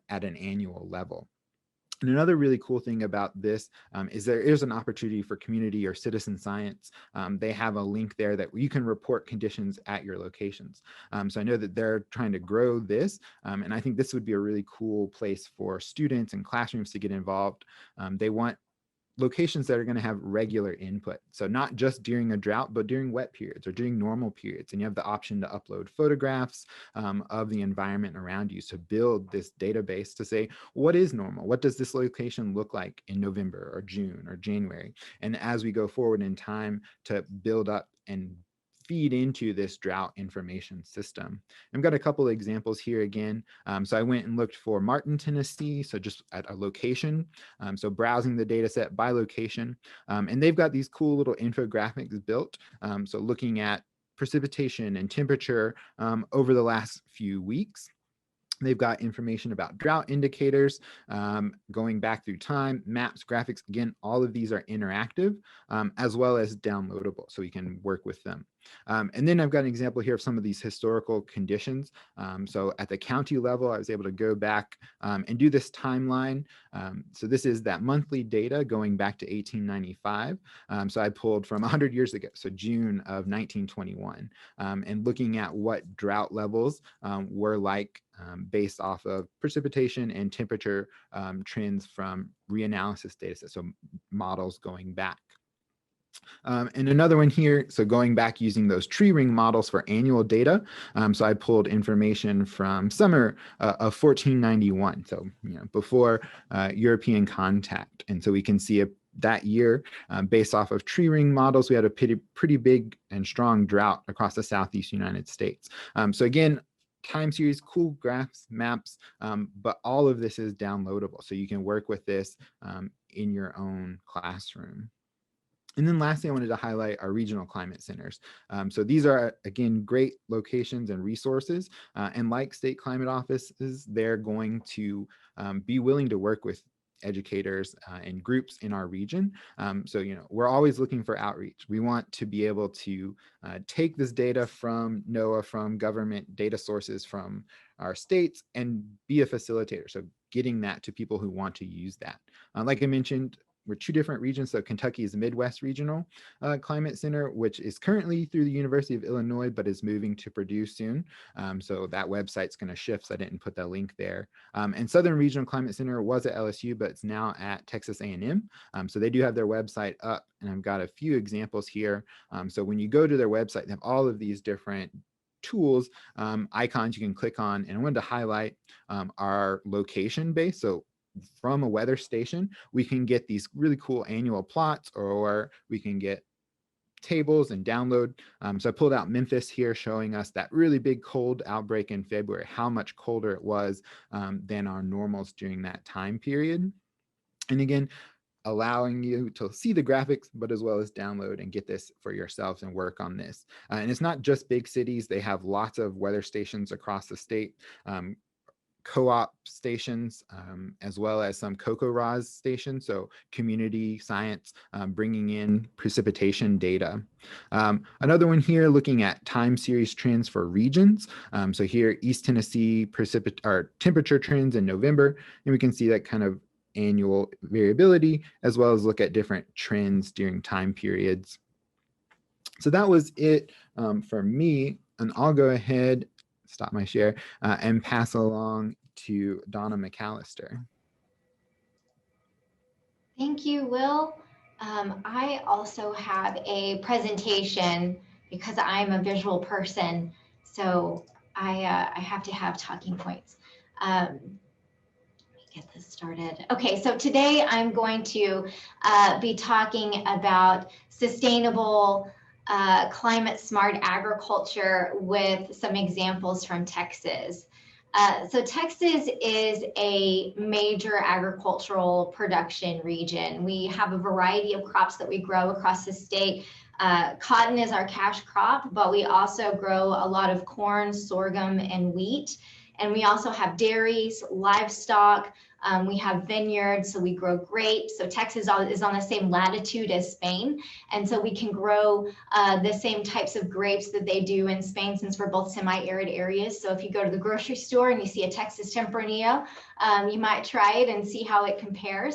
at an annual level. And another really cool thing about this is there is an opportunity for community or citizen science. They have a link there that you can report conditions at your locations. So I know that they're trying to grow this, and I think this would be a really cool place for students and classrooms to get involved. They want locations that are going to have regular input. So not just during a drought, but during wet periods or during normal periods. And you have the option to upload photographs of the environment around you. So build this database to say, what is normal? What does this location look like in November or June or January? And as we go forward in time to build up and feed into this drought information system. I've got a couple of examples here again. So I went and looked for Martin, Tennessee, so just at a location. So browsing the data set by location. And they've got these cool little infographics built. So looking at precipitation and temperature over the last few weeks. They've got information about drought indicators going back through time, maps, graphics. Again, all of these are interactive as well as downloadable, so we can work with them. And then I've got an example here of some of these historical conditions. So at the county level, I was able to go back and do this timeline. So this is that monthly data going back to 1895. So I pulled from 100 years ago, so June of 1921, and looking at what drought levels were like based off of precipitation and temperature trends from reanalysis data sets, so models going back. And another one here, so going back using those tree ring models for annual data. So I pulled information from summer of 1491, so before European contact. And so we can see that year, based off of tree ring models, we had a pretty big and strong drought across the Southeast United States. So again, time series, cool graphs, maps, but all of this is downloadable. So you can work with this in your own classroom. And then lastly, I wanted to highlight our regional climate centers. So these are, again, great locations and resources. And like state climate offices, they're going to be willing to work with educators and groups in our region. So, we're always looking for outreach. We want to be able to take this data from NOAA, from government data sources, from our states, and be a facilitator. So getting that to people who want to use that. Like I mentioned, we're 2 different regions. So Kentucky is the Midwest Regional Climate Center, which is currently through the University of Illinois, but is moving to Purdue soon. So that website's going to shift. So I didn't put that link there. And Southern Regional Climate Center was at LSU, but it's now at Texas A&M. So they do have their website up, and I've got a few examples here. So when you go to their website, they have all of these different tools, icons you can click on. And I wanted to highlight our location base. So from a weather station, we can get these really cool annual plots, or we can get tables and download. So I pulled out Memphis here, showing us that really big cold outbreak in February, how much colder it was than our normals during that time period. And again, allowing you to see the graphics, but as well as download and get this for yourselves and work on this. And it's not just big cities. They have lots of weather stations across the state, co-op stations, as well as some CocoRAS stations, so community science, bringing in precipitation data. Another one here looking at time series trends for regions. So here, East Tennessee temperature trends in November, and we can see that kind of annual variability, as well as look at different trends during time periods. So that was it for me, and I'll go ahead, stop my share, and pass along to Donna McAllister.
Thank you, Will. I also have a presentation because I'm a visual person, so I have to have talking points. Let me get this started. Okay, so today I'm going to be talking about sustainable climate smart agriculture with some examples from Texas. So Texas is a major agricultural production region. We have a variety of crops that we grow across the state. Cotton is our cash crop, but we also grow a lot of corn, sorghum, and wheat. And we also have dairies, livestock. We have vineyards, so we grow grapes. So Texas is on the same latitude as Spain. And so we can grow the same types of grapes that they do in Spain, since we're both semi-arid areas. So if you go to the grocery store and you see a Texas Tempranillo, you might try it and see how it compares.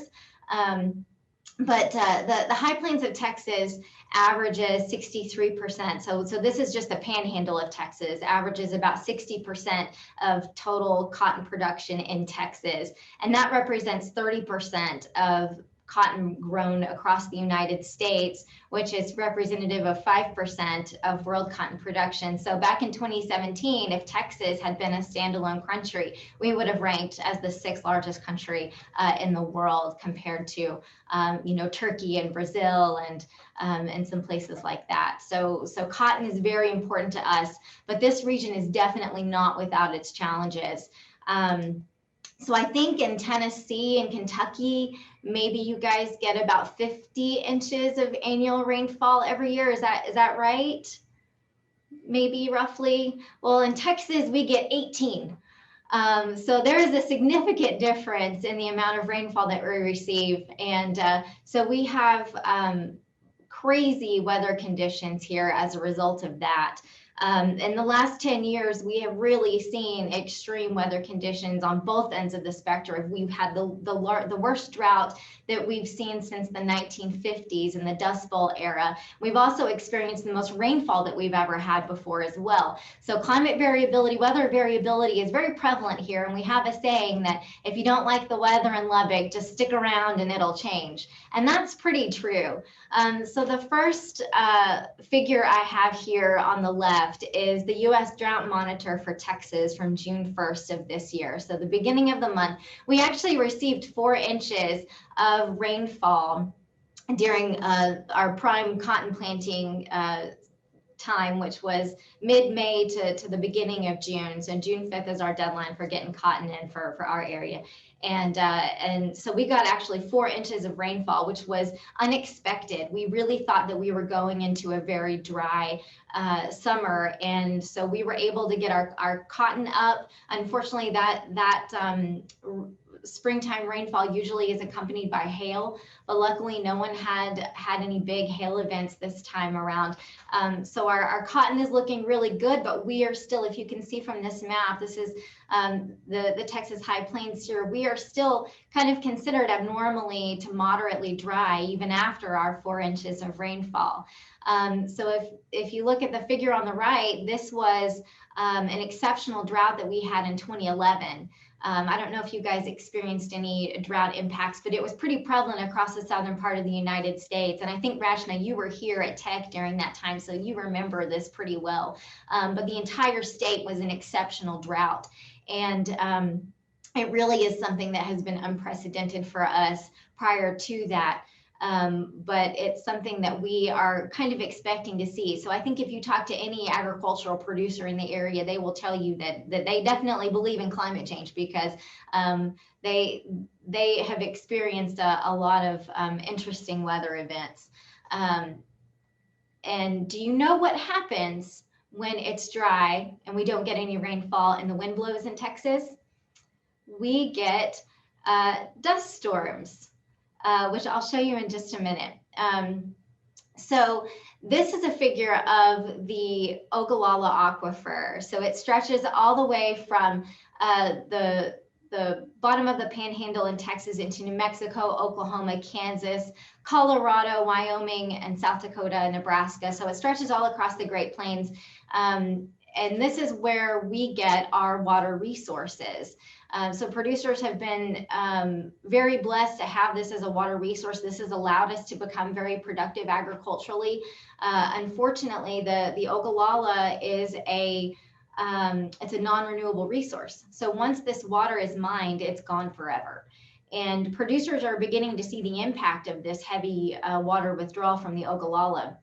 But the high plains of Texas averages 63%. So this is just the panhandle of Texas, averages about 60% of total cotton production in Texas. And that represents 30% of cotton grown across the United States, which is representative of 5% of world cotton production. So back in 2017, if Texas had been a standalone country, we would have ranked as the 6th largest country in the world, compared to Turkey and Brazil and some places like that. So cotton is very important to us, but this region is definitely not without its challenges. So I think in Tennessee and Kentucky, maybe you guys get about 50 inches of annual rainfall every year. Is that right? Maybe roughly. Well, in Texas, we get 18. So there is a significant difference in the amount of rainfall that we receive. And so we have crazy weather conditions here as a result of that. In the last 10 years, we have really seen extreme weather conditions on both ends of the spectrum. We've had the worst drought that we've seen since the 1950s in the Dust Bowl era. We've also experienced the most rainfall that we've ever had before as well. So climate variability, weather variability is very prevalent here. And we have a saying that if you don't like the weather in Lubbock, just stick around and it'll change. And that's pretty true. So the first figure I have here on the left is the U.S. Drought Monitor for Texas from June 1st of this year. So the beginning of the month, we actually received 4 inches of rainfall during our prime cotton planting time, which was mid-May to the beginning of June. So June 5th is our deadline for getting cotton in for our area. And so we got actually 4 inches of rainfall, which was unexpected. We really thought that we were going into a very dry summer. And so we were able to get our cotton up. Unfortunately, that springtime rainfall usually is accompanied by hail, but luckily no one had any big hail events this time around. So our cotton is looking really good, but we are still, if you can see from this map, this is the Texas High Plains here, we are still kind of considered abnormally to moderately dry even after our 4 inches of rainfall. So if you look at the figure on the right, this was an exceptional drought that we had in 2011. I don't know if you guys experienced any drought impacts, but it was pretty prevalent across the southern part of the United States. And I think, Rashna, you were here at Tech during that time, so you remember this pretty well. But the entire state was an exceptional drought. And it really is something that has been unprecedented for us prior to that. but it's something that we are kind of expecting to see. So I think if you talk to any agricultural producer in the area, they will tell you that they definitely believe in climate change, because they have experienced a lot of interesting weather events. And do you know what happens when it's dry and we don't get any rainfall and the wind blows in Texas? We get dust storms, which I'll show you in just a minute. So this is a figure of the Ogallala Aquifer. So it stretches all the way from the bottom of the Panhandle in Texas into New Mexico, Oklahoma, Kansas, Colorado, Wyoming, and South Dakota, and Nebraska. So it stretches all across the Great Plains. And this is where we get our water resources. So producers have been very blessed to have this as a water resource. This has allowed us to become very productive agriculturally. Unfortunately, the Ogallala is it's a non-renewable resource. So once this water is mined, it's gone forever. And producers are beginning to see the impact of this heavy water withdrawal from the Ogallala.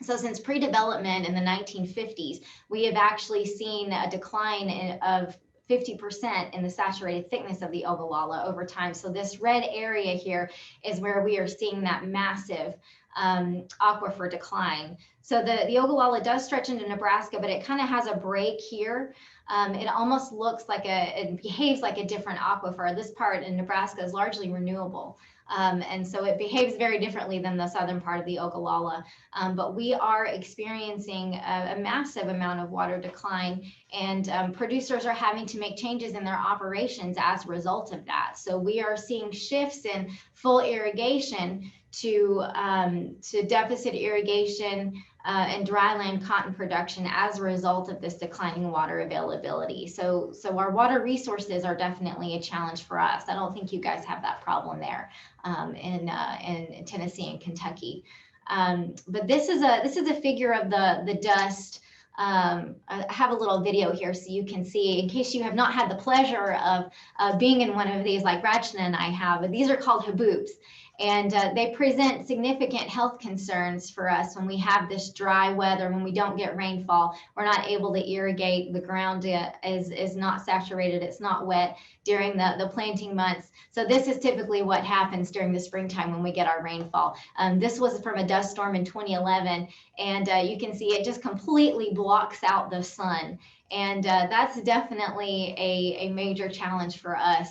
So since pre-development in the 1950s, we have actually seen a decline of 50% in the saturated thickness of the Ogallala over time. So this red area here is where we are seeing that massive aquifer decline. So the Ogallala does stretch into Nebraska, but it kind of has a break here. It almost looks like it behaves like a different aquifer. This part in Nebraska is largely renewable. And so it behaves very differently than the southern part of the Ogallala. But we are experiencing a massive amount of water decline, and producers are having to make changes in their operations as a result of that. So we are seeing shifts in full irrigation to deficit irrigation and dryland cotton production as a result of this declining water availability. So our water resources are definitely a challenge for us. I don't think you guys have that problem there in Tennessee and Kentucky. But this is a figure of the dust. I have a little video here so you can see, in case you have not had the pleasure of being in one of these like Rachna and I have, but these are called haboops. And they present significant health concerns for us when we have this dry weather, when we don't get rainfall, we're not able to irrigate, the ground is not saturated, it's not wet during the planting months. So this is typically what happens during the springtime when we get our rainfall. This was from a dust storm in 2011, and you can see it just completely blocks out the sun. And that's definitely a major challenge for us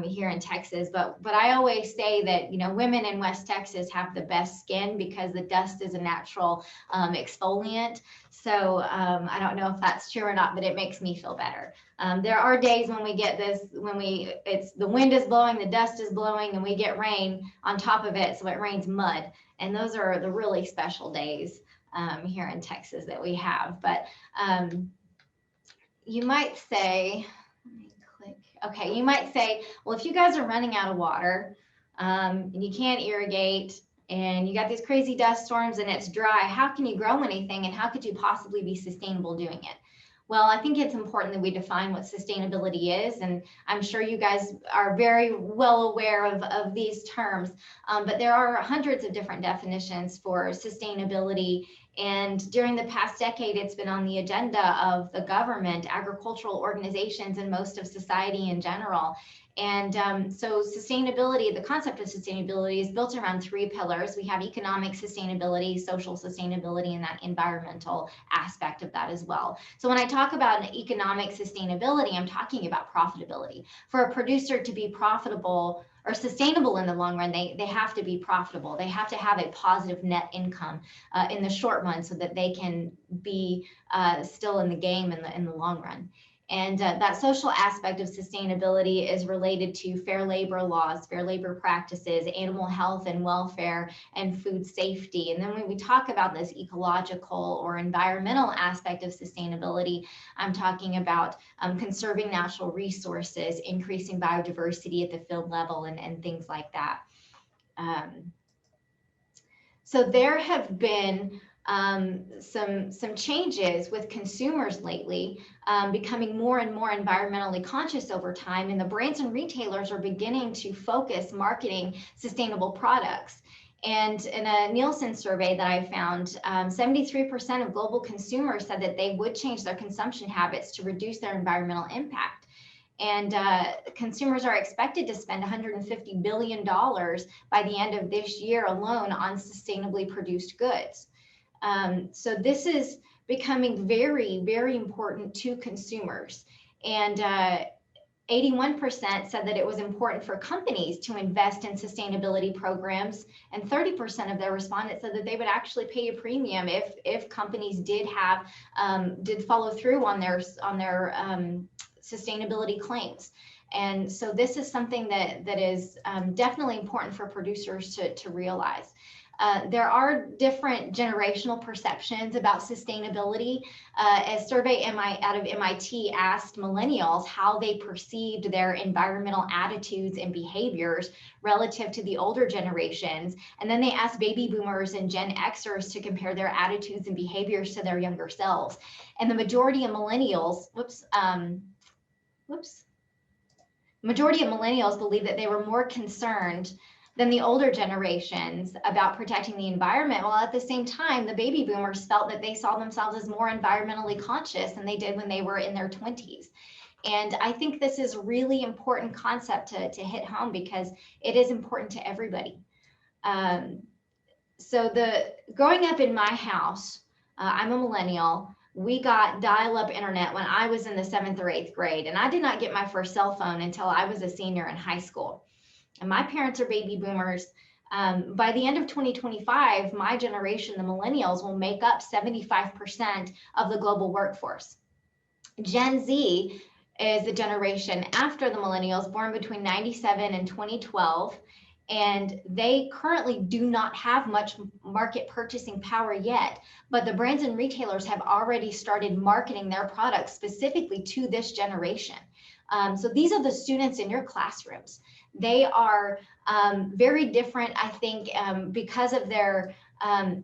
here in Texas. But I always say that, you know, women in West Texas have the best skin because the dust is a natural exfoliant. So I don't know if that's true or not, but it makes me feel better. There are days when we get this, the wind is blowing, the dust is blowing, and we get rain on top of it, so it rains mud. And those are the really special days here in Texas that we have. But you might say, okay, you might say, well, if you guys are running out of water and you can't irrigate and you got these crazy dust storms and it's dry, how can you grow anything and how could you possibly be sustainable doing it? Well, I think it's important that we define what sustainability is, and I'm sure you guys are very well aware of these terms, but there are hundreds of different definitions for sustainability. And during the past decade, it's been on the agenda of the government, agricultural organizations, and most of society in general. And so sustainability, the concept of sustainability is built around three pillars. We have economic sustainability, social sustainability, and that environmental aspect of that as well. So when I talk about an economic sustainability, I'm talking about profitability. For a producer to be profitable or sustainable in the long run, they have to be profitable. They have to have a positive net income in the short run so that they can be still in the game in the long run. And that social aspect of sustainability is related to fair labor laws, fair labor practices, animal health and welfare, and food safety. And then when we talk about this ecological or environmental aspect of sustainability, I'm talking about conserving natural resources, increasing biodiversity at the field level, and things like that. So there have been some changes with consumers lately, becoming more and more environmentally conscious over time, and the brands and retailers are beginning to focus marketing sustainable products. And in a Nielsen survey that I found, 73% of global consumers said that they would change their consumption habits to reduce their environmental impact. And consumers are expected to spend $150 billion by the end of this year alone on sustainably produced goods. So this is becoming very, very important to consumers. And 81% said that it was important for companies to invest in sustainability programs, and 30% of their respondents said that they would actually pay a premium if companies did follow through on their sustainability claims. And so this is something that is definitely important for producers to realize. There are different generational perceptions about sustainability. A survey out of MIT asked millennials how they perceived their environmental attitudes and behaviors relative to the older generations. And then they asked baby boomers and Gen Xers to compare their attitudes and behaviors to their younger selves. And the majority of millennials, majority of millennials believe that they were more concerned than the older generations about protecting the environment, while at the same time, the baby boomers felt that they saw themselves as more environmentally conscious than they did when they were in their 20s. And I think this is a really important concept to hit home because it is important to everybody. So growing up in my house, I'm a millennial. We got dial-up internet when I was in the 7th or 8th grade, and I did not get my first cell phone until I was a senior in high school. And my parents are baby boomers. By the end of 2025, my generation, the millennials, will make up 75% of the global workforce. Gen Z is the generation after the millennials, born between 97 and 2012. And they currently do not have much market purchasing power yet, but the brands and retailers have already started marketing their products specifically to this generation. So these are the students in your classrooms. They are very different, I think, because of their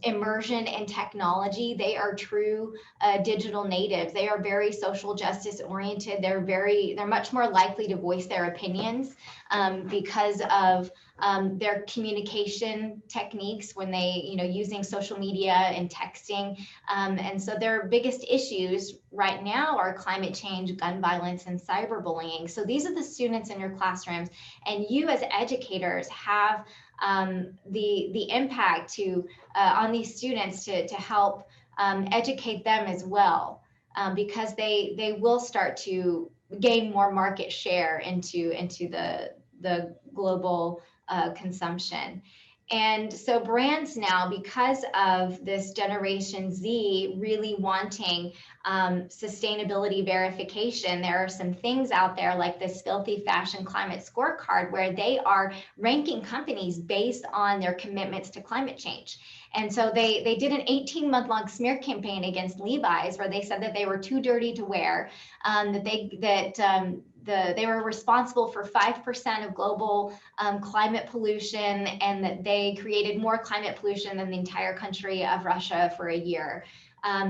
immersion in technology. They are true digital natives. They are very social justice oriented. They're much more likely to voice their opinions because of their communication techniques when they, using social media and texting. And so their biggest issues right now are climate change, gun violence, and cyberbullying. So these are the students in your classrooms, and you as educators have the impact on these students to help educate them as well, because they will start to gain more market share into the global consumption. And so brands now, because of this Generation Z really wanting sustainability verification, there are some things out there like this Filthy Fashion Climate Scorecard, where they are ranking companies based on their commitments to climate change. And so they did an 18-month-long smear campaign against Levi's, where they said that they were too dirty to wear, they were responsible for 5% of global climate pollution, and that they created more climate pollution than the entire country of Russia for a year.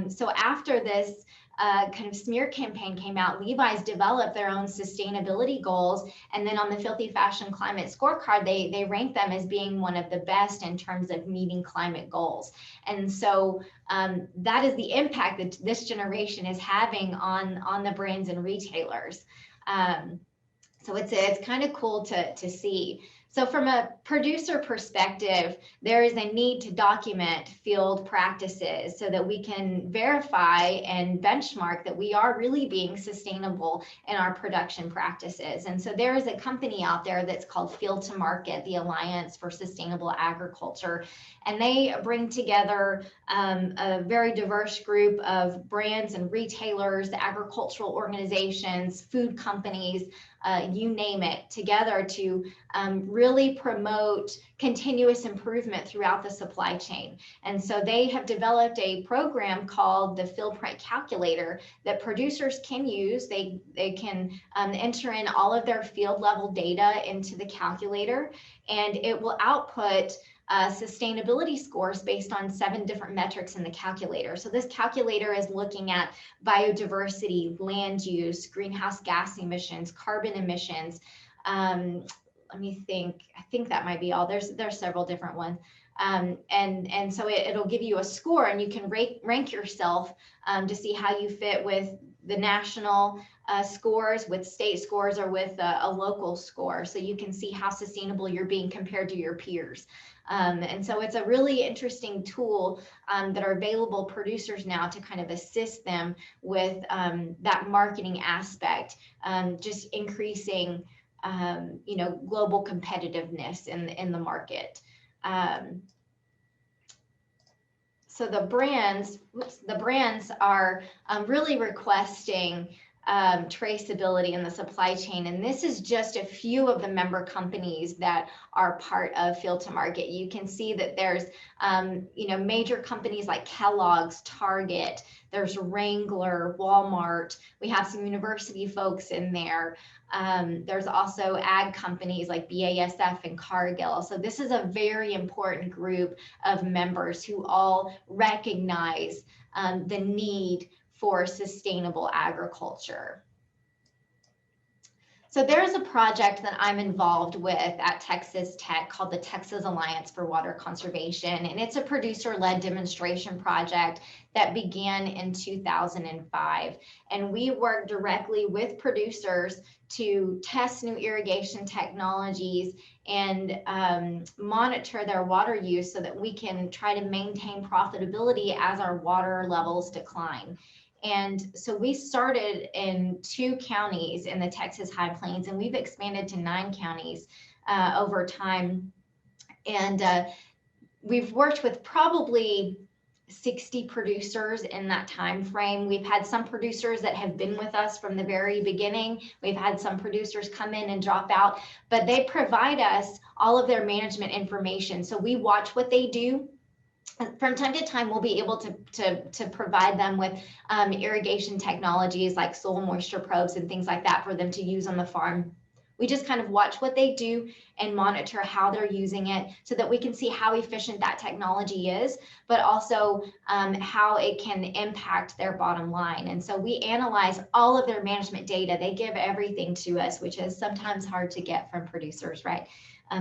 So after this kind of smear campaign came out, Levi's developed their own sustainability goals. And then on the Filthy Fashion Climate Scorecard, they ranked them as being one of the best in terms of meeting climate goals. And so that is the impact that this generation is having on the brands and retailers. So it's kind of cool to see. So from a producer perspective, there is a need to document field practices so that we can verify and benchmark that we are really being sustainable in our production practices. And so there is a company out there that's called Field to Market, the Alliance for Sustainable Agriculture. And they bring together a very diverse group of brands and retailers, agricultural organizations, food companies, you name it, together to really promote continuous improvement throughout the supply chain. And so they have developed a program called the Field Print Calculator that producers can use. They can enter in all of their field level data into the calculator, and it will output sustainability scores based on 7 different metrics in the calculator. So this calculator is looking at biodiversity, land use, greenhouse gas emissions, carbon emissions. Let me think. I think that might be all. There's several different ones. And so it'll give you a score, and you can rank yourself to see how you fit with the national scores, with state scores, or with a local score. So you can see how sustainable you're being compared to your peers. And so it's a really interesting tool that are available producers now to kind of assist them with that marketing aspect, just increasing global competitiveness in the market. So the brands are really requesting traceability in the supply chain. And this is just a few of the member companies that are part of Field to Market. You can see that there's, major companies like Kellogg's, Target, there's Wrangler, Walmart. We have some university folks in there. There's also ag companies like BASF and Cargill. So this is a very important group of members who all recognize the need for sustainable agriculture. So there's a project that I'm involved with at Texas Tech called the Texas Alliance for Water Conservation, and it's a producer-led demonstration project that began in 2005. And we work directly with producers to test new irrigation technologies and monitor their water use so that we can try to maintain profitability as our water levels decline. And so we started in 2 counties in the Texas High Plains, and we've expanded to 9 counties over time. And we've worked with probably 60 producers in that time frame. We've had some producers that have been with us from the very beginning. We've had some producers come in and drop out, but they provide us all of their management information. So we watch what they do. From time to time, we'll be able to provide them with irrigation technologies like soil moisture probes and things like that for them to use on the farm. We just kind of watch what they do and monitor how they're using it so that we can see how efficient that technology is, but also how it can impact their bottom line. And so we analyze all of their management data. They give everything to us, which is sometimes hard to get from producers, right?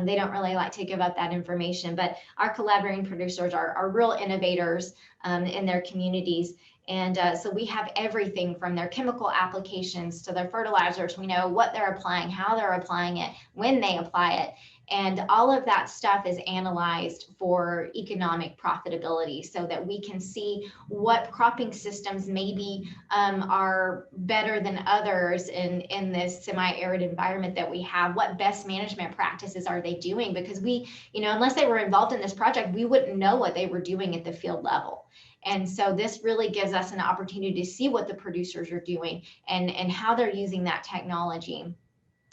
They don't really like to give up that information, but our collaborating producers are real innovators in their communities. And so we have everything from their chemical applications to their fertilizers. We know what they're applying, how they're applying it, when they apply it. And all of that stuff is analyzed for economic profitability so that we can see what cropping systems maybe are better than others in this semi-arid environment that we have. What best management practices are they doing? Because we, unless they were involved in this project, we wouldn't know what they were doing at the field level. And so this really gives us an opportunity to see what the producers are doing and how they're using that technology.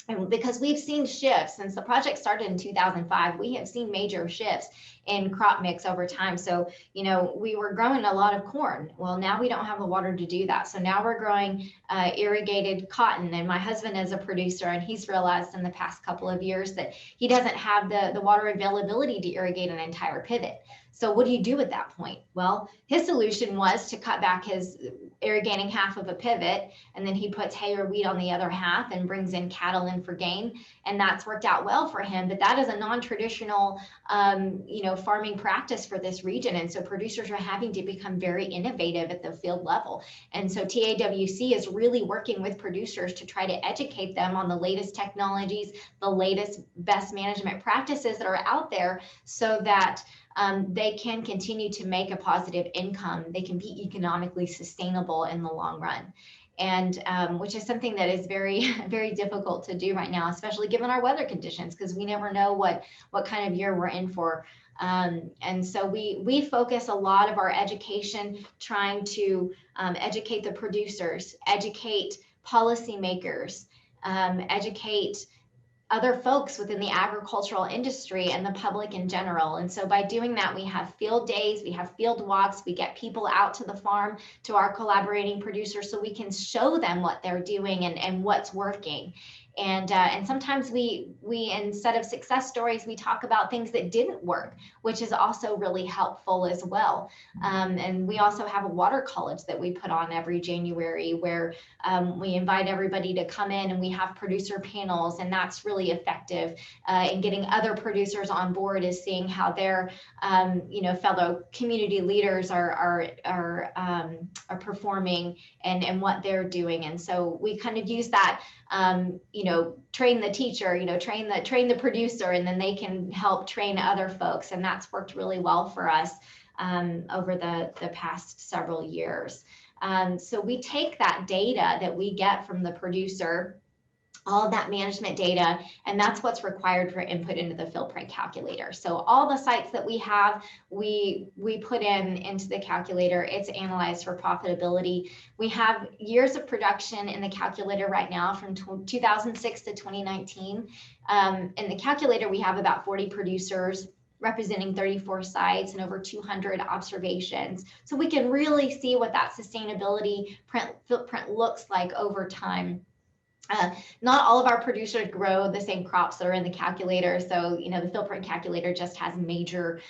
And because we've seen shifts since the project started in 2005, we have seen major shifts in crop mix over time. So, we were growing a lot of corn. Well, now we don't have the water to do that. So now we're growing irrigated cotton. And my husband is a producer, and he's realized in the past couple of years that he doesn't have the water availability to irrigate an entire pivot. So what do you do at that point? Well, his solution was to cut back his irrigating half of a pivot, and then he puts hay or wheat on the other half and brings in cattle in for gain. And that's worked out well for him, but that is a non-traditional, farming practice for this region. And so producers are having to become very innovative at the field level. And so TAWC is really working with producers to try to educate them on the latest technologies, the latest best management practices that are out there so that they can continue to make a positive income. They can be economically sustainable in the long run. And which is something that is very, very difficult to do right now, especially given our weather conditions, because we never know what kind of year we're in for. And so we focus a lot of our education trying to educate the producers, educate policymakers, educate other folks within the agricultural industry and the public in general. And so by doing that, we have field days, we have field walks, we get people out to the farm, to our collaborating producers, so we can show them what they're doing and what's working. And sometimes we instead of success stories, we talk about things that didn't work, which is also really helpful as well. And we also have a water college that we put on every January where we invite everybody to come in, and we have producer panels, and that's really effective in getting other producers on board, is seeing how their fellow community leaders are performing and what they're doing. And so we kind of use that, train the teacher, train the producer, and then they can help train other folks. And that's worked really well for us over the past several years. So we take that data that we get from the producer, all of that management data, and that's what's required for input into the field print calculator. So all the sites that we have, we put into the calculator. It's analyzed for profitability. We have years of production in the calculator right now from 2006 to 2019. In the calculator, we have about 40 producers representing 34 sites and over 200 observations. So we can really see what that sustainability footprint looks like over time. Not all of our producers grow the same crops that are in the calculator. So, the field print calculator just has major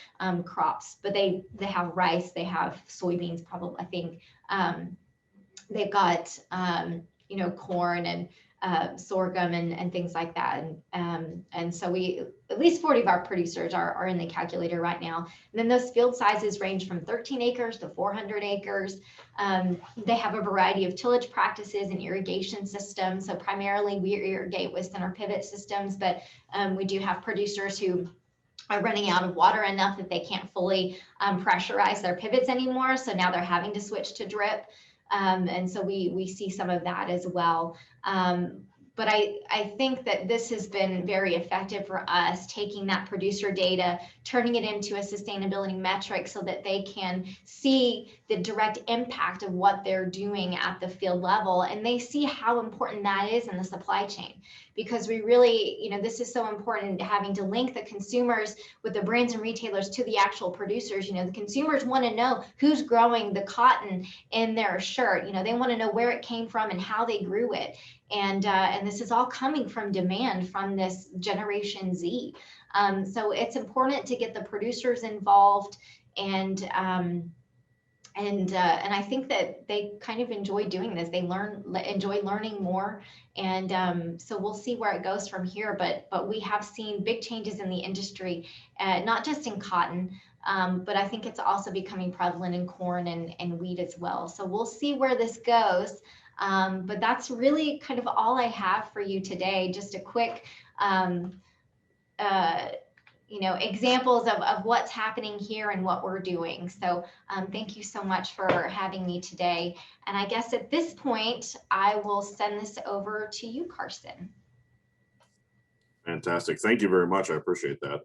crops, but they have rice, they have soybeans, probably, I think they've got, corn and sorghum and things like that. And so at least 40 of our producers are in the calculator right now. And then those field sizes range from 13 acres to 400 acres. They have a variety of tillage practices and irrigation systems. So primarily we irrigate with center pivot systems, but we do have producers who are running out of water enough that they can't fully pressurize their pivots anymore. So now they're having to switch to drip. And so we see some of that as well. But I think that this has been very effective for us, taking that producer data, turning it into a sustainability metric so that they can see the direct impact of what they're doing at the field level. And they see how important that is in the supply chain, because we really, this is so important, having to link the consumers with the brands and retailers to the actual producers. The consumers want to know who's growing the cotton in their shirt. They want to know where it came from and how they grew it. And this is all coming from demand from this Generation Z. So it's important to get the producers involved, and I think that they kind of enjoy doing this. They enjoy learning more, and so we'll see where it goes from here. But we have seen big changes in the industry, not just in cotton, but I think it's also becoming prevalent in corn and wheat as well. So we'll see where this goes. But that's really kind of all I have for you today. Just a quick, examples of what's happening here and what we're doing. So thank you so much for having me today. And I guess at this point, I will send this over to you, Carson.
Fantastic. Thank you very much. I appreciate that.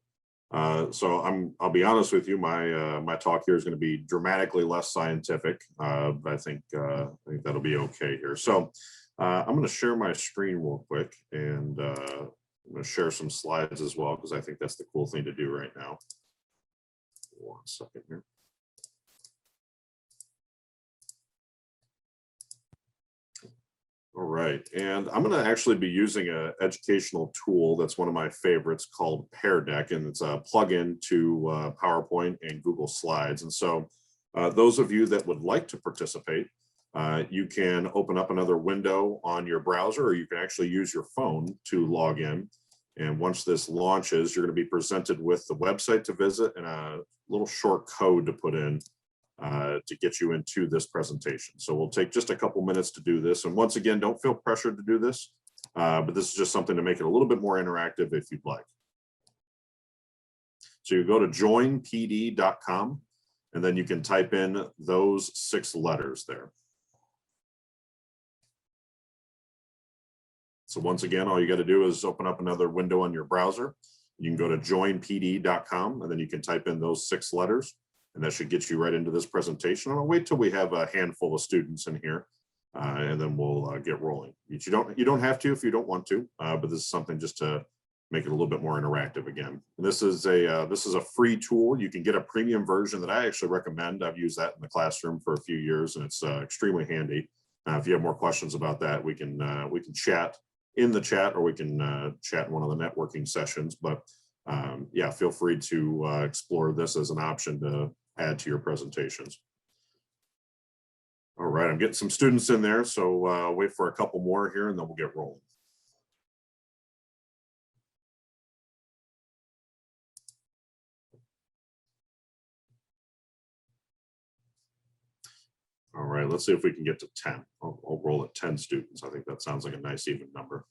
So I'll be honest with you, my talk here is going to be dramatically less scientific. I think that'll be okay here. So I'm going to share my screen real quick, and I'm going to share some slides as well, because I think that's the cool thing to do right now. 1 second here. All right, and I'm going to actually be using an educational tool that's one of my favorites called Pear Deck, and it's a plugin to PowerPoint and Google Slides. And so those of you that would like to participate, you can open up another window on your browser, or you can actually use your phone to log in. And once this launches, you're going to be presented with the website to visit and a little short code to put in to get you into this presentation. So we'll take just a couple minutes to do this. And once again, don't feel pressured to do this, but this is just something to make it a little bit more interactive if you'd like. So you go to joinpd.com, and then you can type in those 6 letters there. So once again, all you got to do is open up another window on your browser. You can go to joinpd.com, and then you can type in those 6 letters. And that should get you right into this presentation. I'll wait till we have a handful of students in here, and then we'll get rolling. You don't have to if you don't want to, but this is something just to make it a little bit more interactive again. And this is a free tool. You can get a premium version that I actually recommend. I've used that in the classroom for a few years, and it's extremely handy. If you have more questions about that, we can chat in the chat, or we can chat in one of the networking sessions. But yeah, feel free to explore this as an option to add to your presentations. All right, I'm getting some students in there, so wait for a couple more here and then we'll get rolling. All right, let's see if we can get to 10. I'll roll at 10 students. I think that sounds like a nice even number.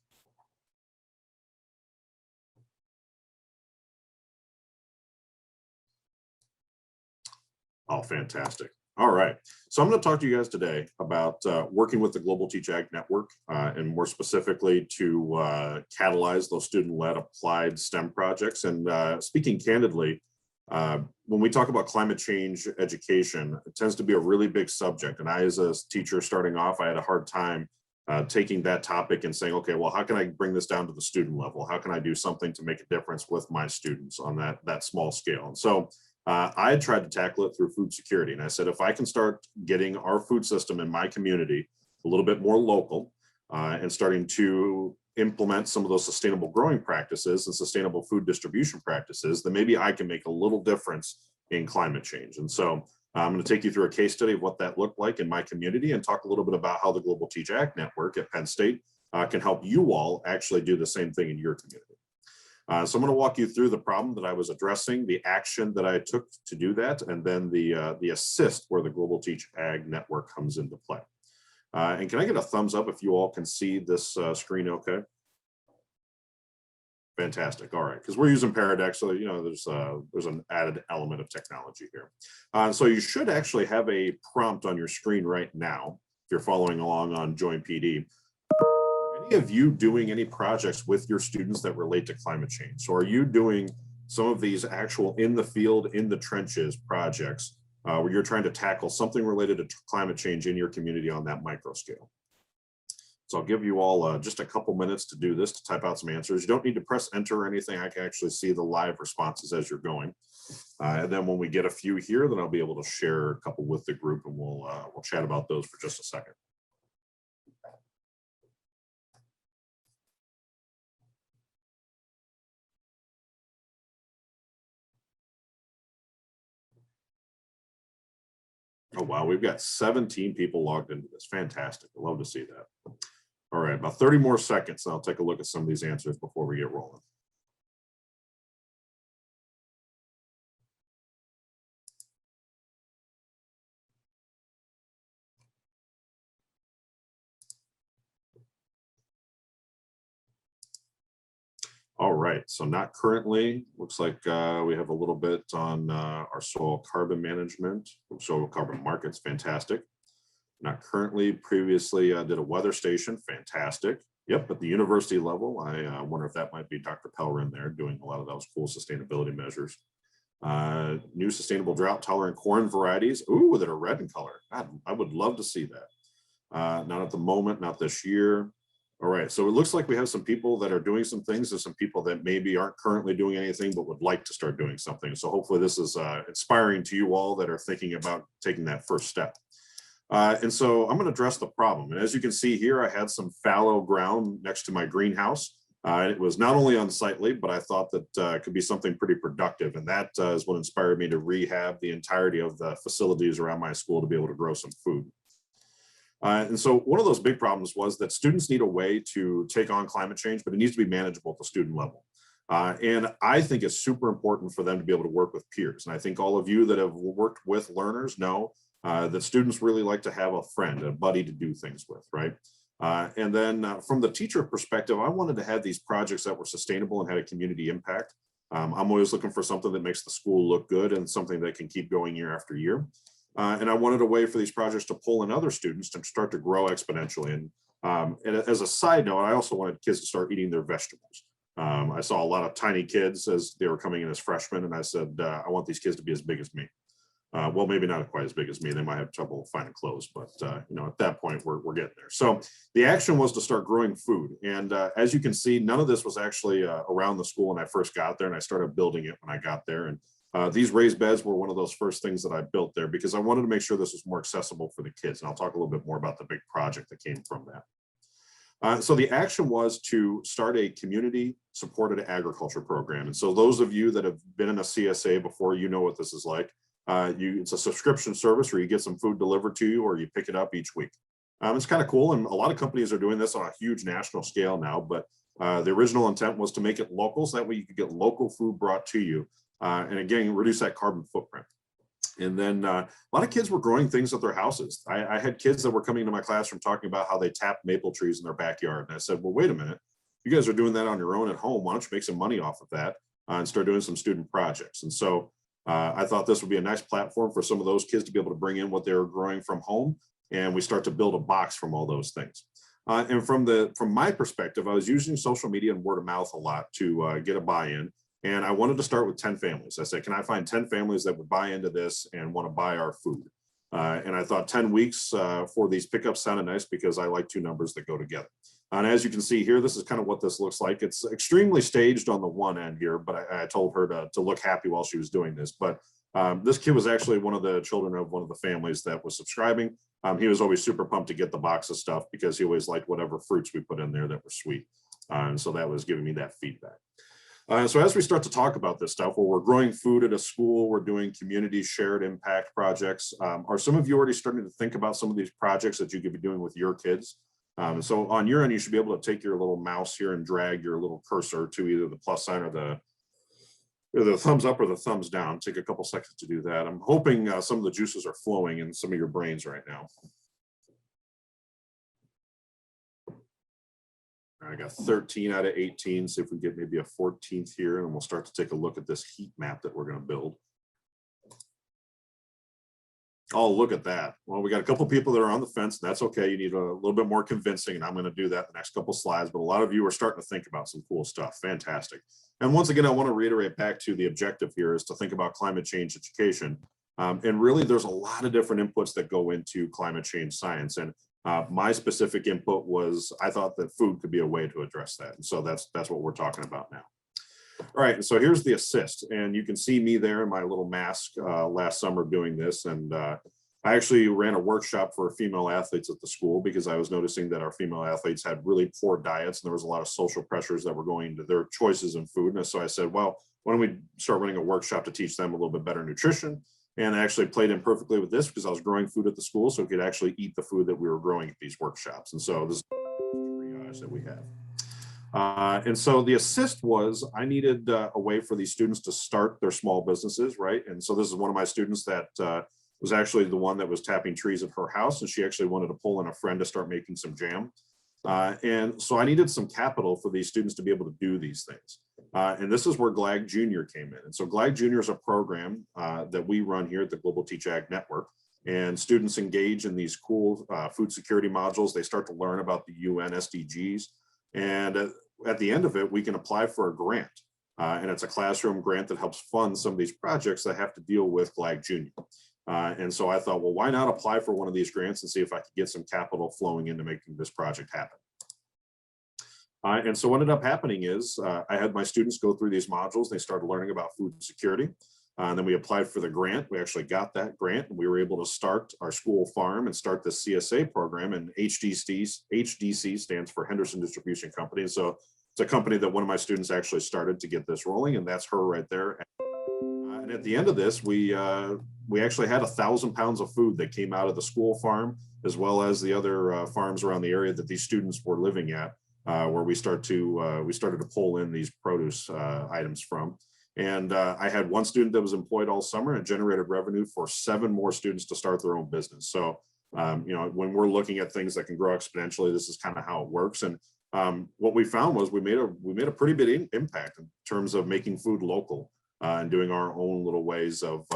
Oh, fantastic. All right. So I'm going to talk to you guys today about working with the Global Teach Ag Network, and more specifically to catalyze those student-led applied STEM projects. And speaking candidly, when we talk about climate change education, it tends to be a really big subject. And I, as a teacher starting off, I had a hard time taking that topic and saying, okay, well, how can I bring this down to the student level? How can I do something to make a difference with my students on that small scale? And so I tried to tackle it through food security. And I said, if I can start getting our food system in my community a little bit more local and starting to implement some of those sustainable growing practices and sustainable food distribution practices, then maybe I can make a little difference in climate change. And so I'm going to take you through a case study of what that looked like in my community and talk a little bit about how the Global Teach Ag Network at Penn State can help you all actually do the same thing in your community. So I'm going to walk you through the problem that I was addressing, the action that I took to do that, and then the assist where the Global Teach Ag Network comes into play. And can I get a thumbs up if you all can see this screen okay? Fantastic. All right, because we're using Paradex, so you know there's an added element of technology here. So you should actually have a prompt on your screen right now if you're following along on Join PD. Any of you doing any projects with your students that relate to climate change? So are you doing some of these actual in the field, in the trenches projects where you're trying to tackle something related to climate change in your community on that micro scale? So I'll give you all just a couple minutes to do this, to type out some answers. You don't need to press enter or anything. I can actually see the live responses as you're going. And then when we get a few here, then I'll be able to share a couple with the group, and we'll chat about those for just a second. Oh, wow, we've got 17 people logged into this. Fantastic. I love to see that. All right, about 30 more seconds, and I'll take a look at some of these answers before we get rolling. All right, so not currently. Looks like we have a little bit on our soil carbon management, soil carbon markets. Fantastic. Not currently. Previously did a weather station. Fantastic. Yep, at the university level. I wonder if that might be Dr. Pellerin there doing a lot of those cool sustainability measures. New sustainable drought tolerant corn varieties. Ooh, that are red in color. God, I would love to see that. Not at the moment, not this year. All right, so it looks like we have some people that are doing some things and some people that maybe aren't currently doing anything but would like to start doing something. So hopefully this is inspiring to you all that are thinking about taking that first step. And so I'm going to address the problem. And as you can see here, I had some fallow ground next to my greenhouse. It was not only unsightly, but I thought that it could be something pretty productive. And that is what inspired me to rehab the entirety of the facilities around my school to be able to grow some food. And so one of those big problems was that students need a way to take on climate change, but it needs to be manageable at the student level. And I think it's super important for them to be able to work with peers. And I think all of you that have worked with learners know that students really like to have a friend, a buddy to do things with, right? And then from the teacher perspective, I wanted to have these projects that were sustainable and had a community impact. I'm always looking for something that makes the school look good and something that can keep going year after year. And I wanted a way for these projects to pull in other students to start to grow exponentially. And as a side note, I also wanted kids to start eating their vegetables. I saw a lot of tiny kids as they were coming in as freshmen, and I said, I want these kids to be as big as me. Well, maybe not quite as big as me. They might have trouble finding clothes, but you know, at that point, we're getting there. So the action was to start growing food. And as you can see, none of this was actually around the school when I first got there, and I started building it when I got there. And these raised beds were one of those first things that I built there because I wanted to make sure this was more accessible for the kids. And I'll talk a little bit more about the big project that came from that. So the action was to start a community supported agriculture program. And so those of you that have been in a CSA before, you know what this is like. It's a subscription service where you get some food delivered to you or you pick it up each week. It's kind of cool. And a lot of companies are doing this on a huge national scale now, but the original intent was to make it local. So that way you could get local food brought to you. And again, reduce that carbon footprint. And then a lot of kids were growing things at their houses. I had kids that were coming into my classroom talking about how they tapped maple trees in their backyard. And I said, well, wait a minute, you guys are doing that on your own at home. Why don't you make some money off of that and start doing some student projects? And so I thought this would be a nice platform for some of those kids to be able to bring in what they were growing from home. And we start to build a box from all those things. And from my perspective, I was using social media and word of mouth a lot to get a buy-in. And I wanted to start with 10 families. I said, can I find 10 families that would buy into this and want to buy our food? And I thought 10 weeks for these pickups sounded nice because I like two numbers that go together. And as you can see here, this is kind of what this looks like. It's extremely staged on the one end here, but I told her to look happy while she was doing this. But this kid was actually one of the children of one of the families that was subscribing. He was always super pumped to get the box of stuff because he always liked whatever fruits we put in there that were sweet. And so that was giving me that feedback. So as we start to talk about this stuff, where we're growing food at a school, we're doing community shared impact projects. Are some of you already starting to think about some of these projects that you could be doing with your kids? So on your end, you should be able to take your little mouse here and drag your little cursor to either the plus sign or the thumbs up or the thumbs down. Take a couple seconds to do that. I'm hoping some of the juices are flowing in some of your brains right now. I got 13 out of 18. See if we get maybe a 14th here, and we'll start to take a look at this heat map that we're going to build. Oh, look at that. Well, we got a couple people that are on the fence, and that's okay. You need a little bit more convincing, and I'm going to do that the next couple slides. But a lot of you are starting to think about some cool stuff. Fantastic. And once again, I want to reiterate back to the objective here is to think about climate change education. And really, there's a lot of different inputs that go into climate change science. And my specific input was I thought that food could be a way to address that. And so that's what we're talking about now. All right, and so here's the assist, and you can see me there in my little mask last summer doing this. And I actually ran a workshop for female athletes at the school because I was noticing that our female athletes had really poor diets and there was a lot of social pressures that were going into their choices in food. And so I said, well, why don't we start running a workshop to teach them a little bit better nutrition? And I actually played in perfectly with this because I was growing food at the school, so we could actually eat the food that we were growing at these workshops. And so this is the triage that we have. And so the assist was I needed a way for these students to start their small businesses, right? And so this is one of my students that was actually the one that was tapping trees at her house, and she actually wanted to pull in a friend to start making some jam. And so I needed some capital for these students to be able to do these things. And this is where GLAG Junior came in. And so GLAG Junior is a program that we run here at the Global Teach Ag Network. And students engage in these cool food security modules. They start to learn about the UN SDGs. And at the end of it, we can apply for a grant. And it's a classroom grant that helps fund some of these projects that have to deal with GLAG Junior. And so I thought, well, why not apply for one of these grants and see if I could get some capital flowing into making this project happen. And so what ended up happening is I had my students go through these modules. They started learning about food security. And then we applied for the grant. We actually got that grant, and we were able to start our school farm and start the CSA program. And HDC stands for Henderson Distribution Company. So it's a company that one of my students actually started to get this rolling, and that's her right there. And at the end of this, we actually had 1,000 pounds of food that came out of the school farm, as well as the other farms around the area that these students were living at, where we started to pull in these produce items from. And I had one student that was employed all summer and generated revenue for 7 more students to start their own business. So, you know, when we're looking at things that can grow exponentially, this is kind of how it works. And what we found was we made a pretty big impact in terms of making food local and doing our own little ways of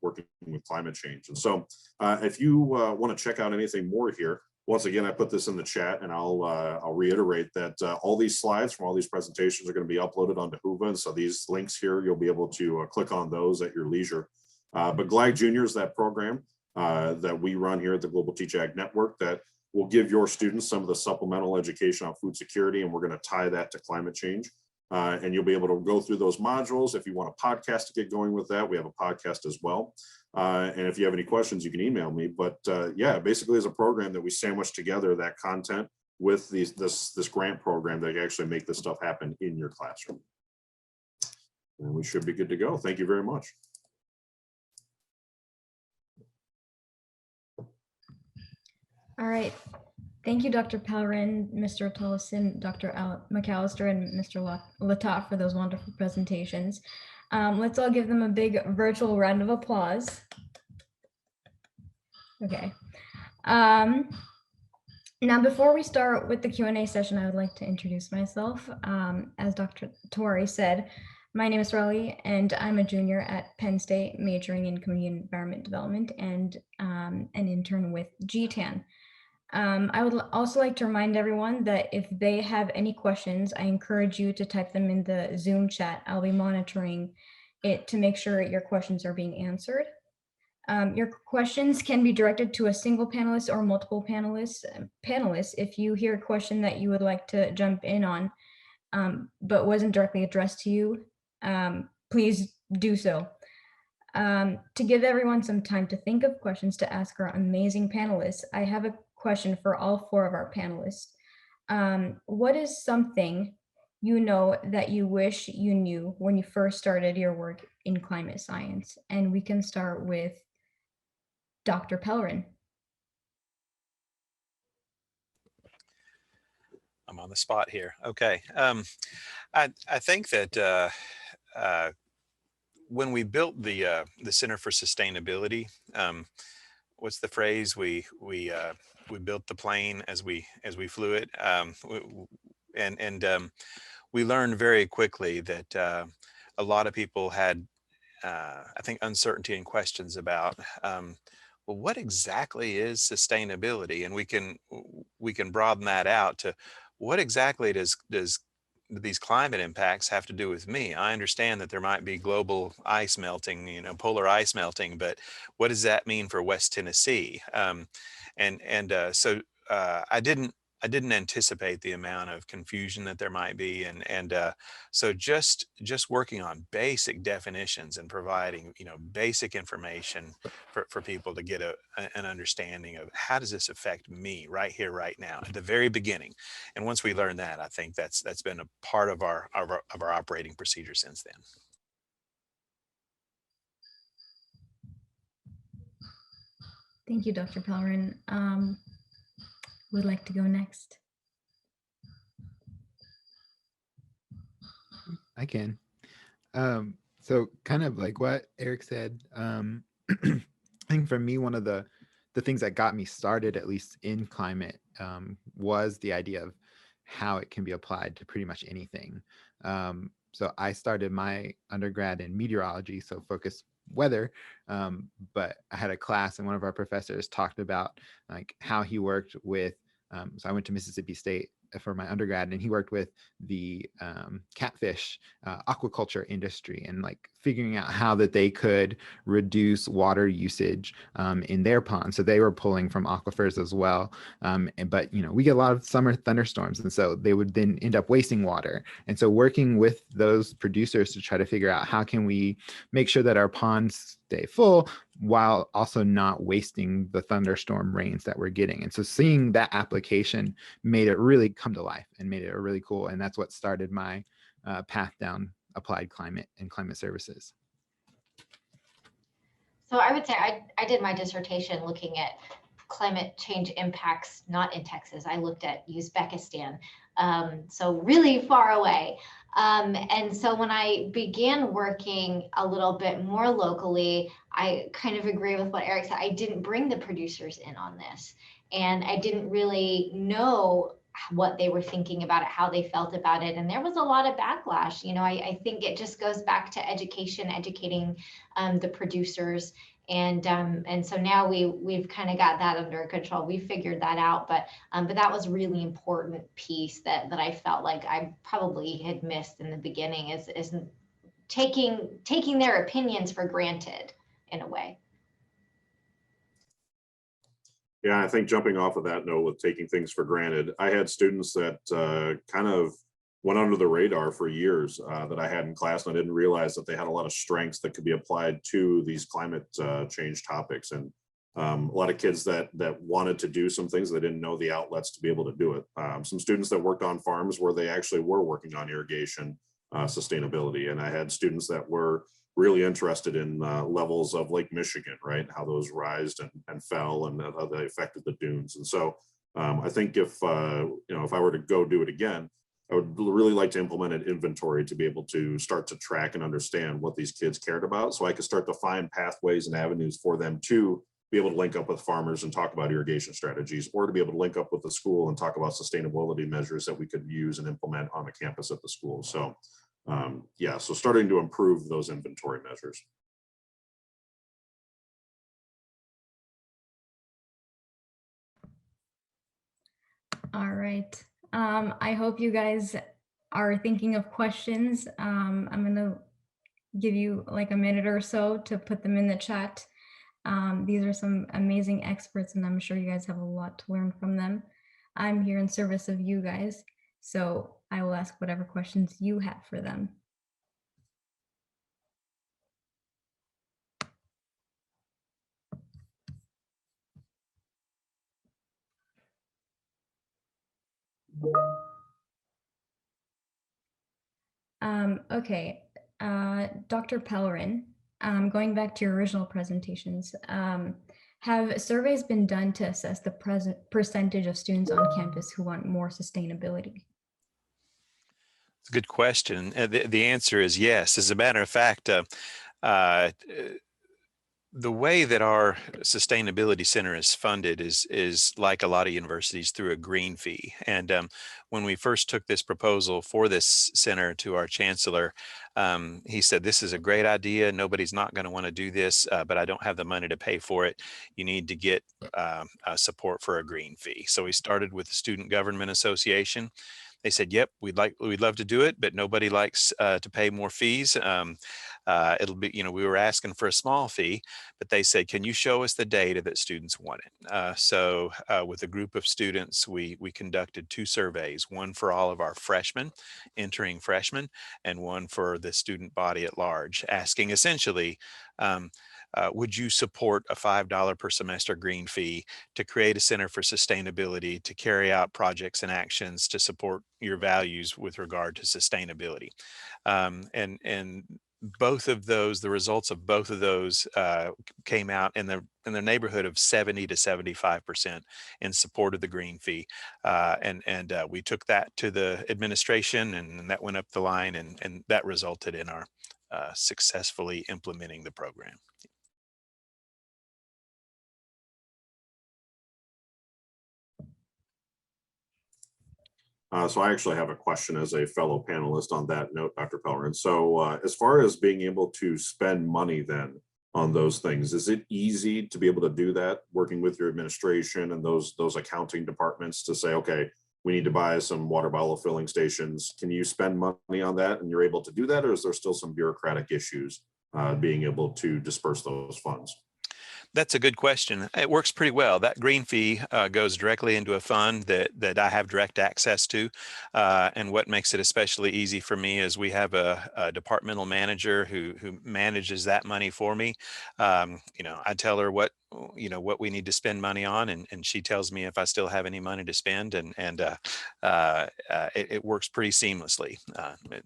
working with climate change. And so if you want to check out anything more here, once again, I put this in the chat, and I'll reiterate that all these slides from all these presentations are going to be uploaded onto Whova. And so these links here, you'll be able to click on those at your leisure. But GLAG Junior is that program that we run here at the Global Teach Ag Network that will give your students some of the supplemental education on food security, and we're going to tie that to climate change. And you'll be able to go through those modules. If you want a podcast to get going with that, we have a podcast as well. And if you have any questions, you can email me. But yeah, basically is a program that we sandwich together that content with this grant program that actually make this stuff happen in your classroom. And we should be good to go. Thank you very much.
All right. Thank you, Dr. Pellerin, Mr. Tollison, Dr. McAllister, and Mr. Latat for those wonderful presentations. Let's all give them a big virtual round of applause. Okay. Now, before we start with the Q&A session, I would like to introduce myself. As Dr. Tori said, my name is Riley, and I'm a junior at Penn State, majoring in community environment development and an intern with GTAN. I would also like to remind everyone that if they have any questions, I encourage you to type them in the Zoom chat. I'll be monitoring it to make sure your questions are being answered. Your questions can be directed to a single panelist or multiple panelists. If you hear a question that you would like to jump in on, but wasn't directly addressed to you, please do so. To give everyone some time to think of questions to ask our amazing panelists, I have a question for all 4 of our panelists. What is something you know that you wish you knew when you first started your work in climate science? And we can start with Dr. Pellerin.
I'm on the spot here. Okay. I think that when we built the Center for Sustainability, what's the phrase? We built the plane as we flew it, we learned very quickly that a lot of people had, I think, uncertainty and questions about, well, what exactly is sustainability? And we can broaden that out to what exactly does these climate impacts have to do with me? I understand that there might be global ice melting, polar ice melting, but what does that mean for West Tennessee? So I didn't anticipate the amount of confusion that there might be, so just working on basic definitions and providing basic information for people to get an understanding of how does this affect me right here, right now, at the very beginning. And once we learn that, I think that's been a part of our operating procedure since then.
Thank you, Dr. Pellerin. Would like to go next?
I can. So kind of like what Eric said, I think for me, one of the things that got me started, at least in climate, was the idea of how it can be applied to pretty much anything. So I started my undergrad in meteorology, so focused weather, but I had a class and one of our professors talked about like how he worked with, so I went to Mississippi State for my undergrad, and he worked with the catfish aquaculture industry and like figuring out how that they could reduce water usage in their ponds. So they were pulling from aquifers as well. But we get a lot of summer thunderstorms, and so they would then end up wasting water. And so working with those producers to try to figure out how can we make sure that our ponds stay full while also not wasting the thunderstorm rains that we're getting. And so seeing that application made it really come to life and made it really cool. And that's what started my path down applied climate and climate services.
So I would say I did my dissertation looking at climate change impacts, not in Texas. I looked at Uzbekistan, so really far away. And so when I began working a little bit more locally, I kind of agree with what Eric said. I didn't bring the producers in on this, and I didn't really know what they were thinking about it, how they felt about it. And there was a lot of backlash. I think it just goes back to education, educating the producers. And so now we've kind of got that under control. We figured that out, but that was a really important piece that I felt like I probably had missed in the beginning, is taking their opinions for granted in a way.
Yeah, I think jumping off of that note with taking things for granted, I had students that kind of went under the radar for years that I had in class, and I didn't realize that they had a lot of strengths that could be applied to these climate change topics. And A lot of kids that wanted to do some things, they didn't know the outlets to be able to do it. Some students that worked on farms where they actually were working on irrigation sustainability. And I had students that were really interested in levels of Lake Michigan, right? How those rised and fell and how they affected the dunes. And so I think if I were to go do it again, I would really like to implement an inventory to be able to start to track and understand what these kids cared about, so I could start to find pathways and avenues for them to be able to link up with farmers and talk about irrigation strategies, or to be able to link up with the school and talk about sustainability measures that we could use and implement on the campus at the school. So yeah, so starting to improve those inventory measures.
All right. I hope you guys are thinking of questions. I'm gonna give you like a minute or so to put them in the chat. These are some amazing experts, and I'm sure you guys have a lot to learn from them. I'm here in service of you guys, so I will ask whatever questions you have for them. Okay, Dr. Pellerin, going back to your original presentations, have surveys been done to assess the percentage of students on campus who want more sustainability?
It's a good question. The answer is yes. As a matter of fact, the way that our sustainability center is funded is like a lot of universities, through a green fee. And when we first took this proposal for this center to our chancellor, he said, "This is a great idea. Nobody's not going to want to do this, but I don't have the money to pay for it. You need to get support for a green fee." So we started with the Student Government Association. They said, "Yep, we'd love to do it, but nobody likes to pay more fees. It'll be, we were asking for a small fee, but they said, can you show us the data that students wanted?" So with a group of students, we conducted 2 surveys, one for all of our freshmen, entering freshmen, and one for the student body at large, asking essentially, would you support a $5 per semester green fee to create a center for sustainability, to carry out projects and actions to support your values with regard to sustainability? And both of those, the results of both of those came out in the neighborhood of 70 to 75% in support of the green fee. And we took that to the administration, and that went up the line, and that resulted in our successfully implementing the program.
So I actually have a question as a fellow panelist on that note, Dr. Pellerin. So as far as being able to spend money then on those things, is it easy to be able to do that, working with your administration and those accounting departments to say, okay, we need to buy some water bottle filling stations? Can you spend money on that and you're able to do that? Or is there still some bureaucratic issues being able to disperse those funds?
That's a good question. It works pretty well. That green fee goes directly into a fund that I have direct access to. And what makes it especially easy for me is we have a departmental manager who manages that money for me. I tell her what we need to spend money on, and she tells me if I still have any money to spend, and it works pretty seamlessly.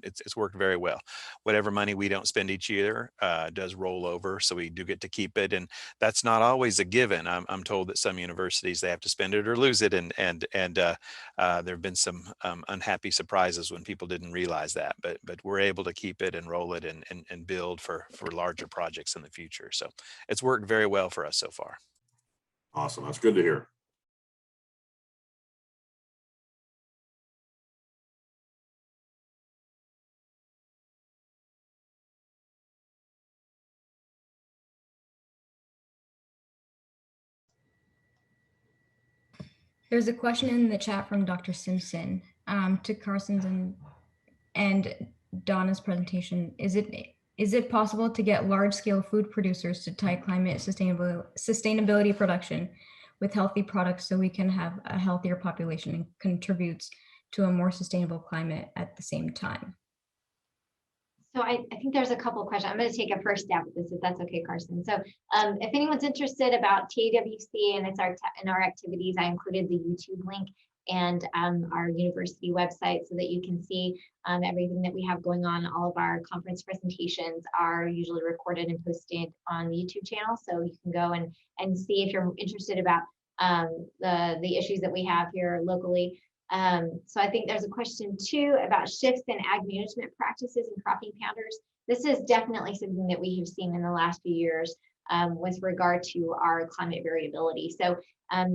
It's worked very well. Whatever money we don't spend each year does roll over, so we do get to keep it, and that's not always a given. I'm told that some universities, they have to spend it or lose it, and there have been some unhappy surprises when people didn't realize that, but we're able to keep it and roll it and build for larger projects in the future. So it's worked very well for us so far.
Awesome. That's good to hear.
There's a question in the chat from Dr. Simpson to Carson's and Donna's presentation. Is it possible to get large-scale food producers to tie climate sustainability production with healthy products so we can have a healthier population and contributes to a more sustainable climate at the same time?
So I think there's a couple of questions. I'm going to take a first stab at this, if that's okay, Carson. So if anyone's interested about TAWC and our activities, I included the YouTube link and our university website so that you can see everything that we have going on. All of our conference presentations are usually recorded and posted on the YouTube channel. So you can go and see if you're interested about the issues that we have here locally. So I think there's a question too about shifts in ag management practices and cropping patterns. This is definitely something that we have seen in the last few years with regard to our climate variability. So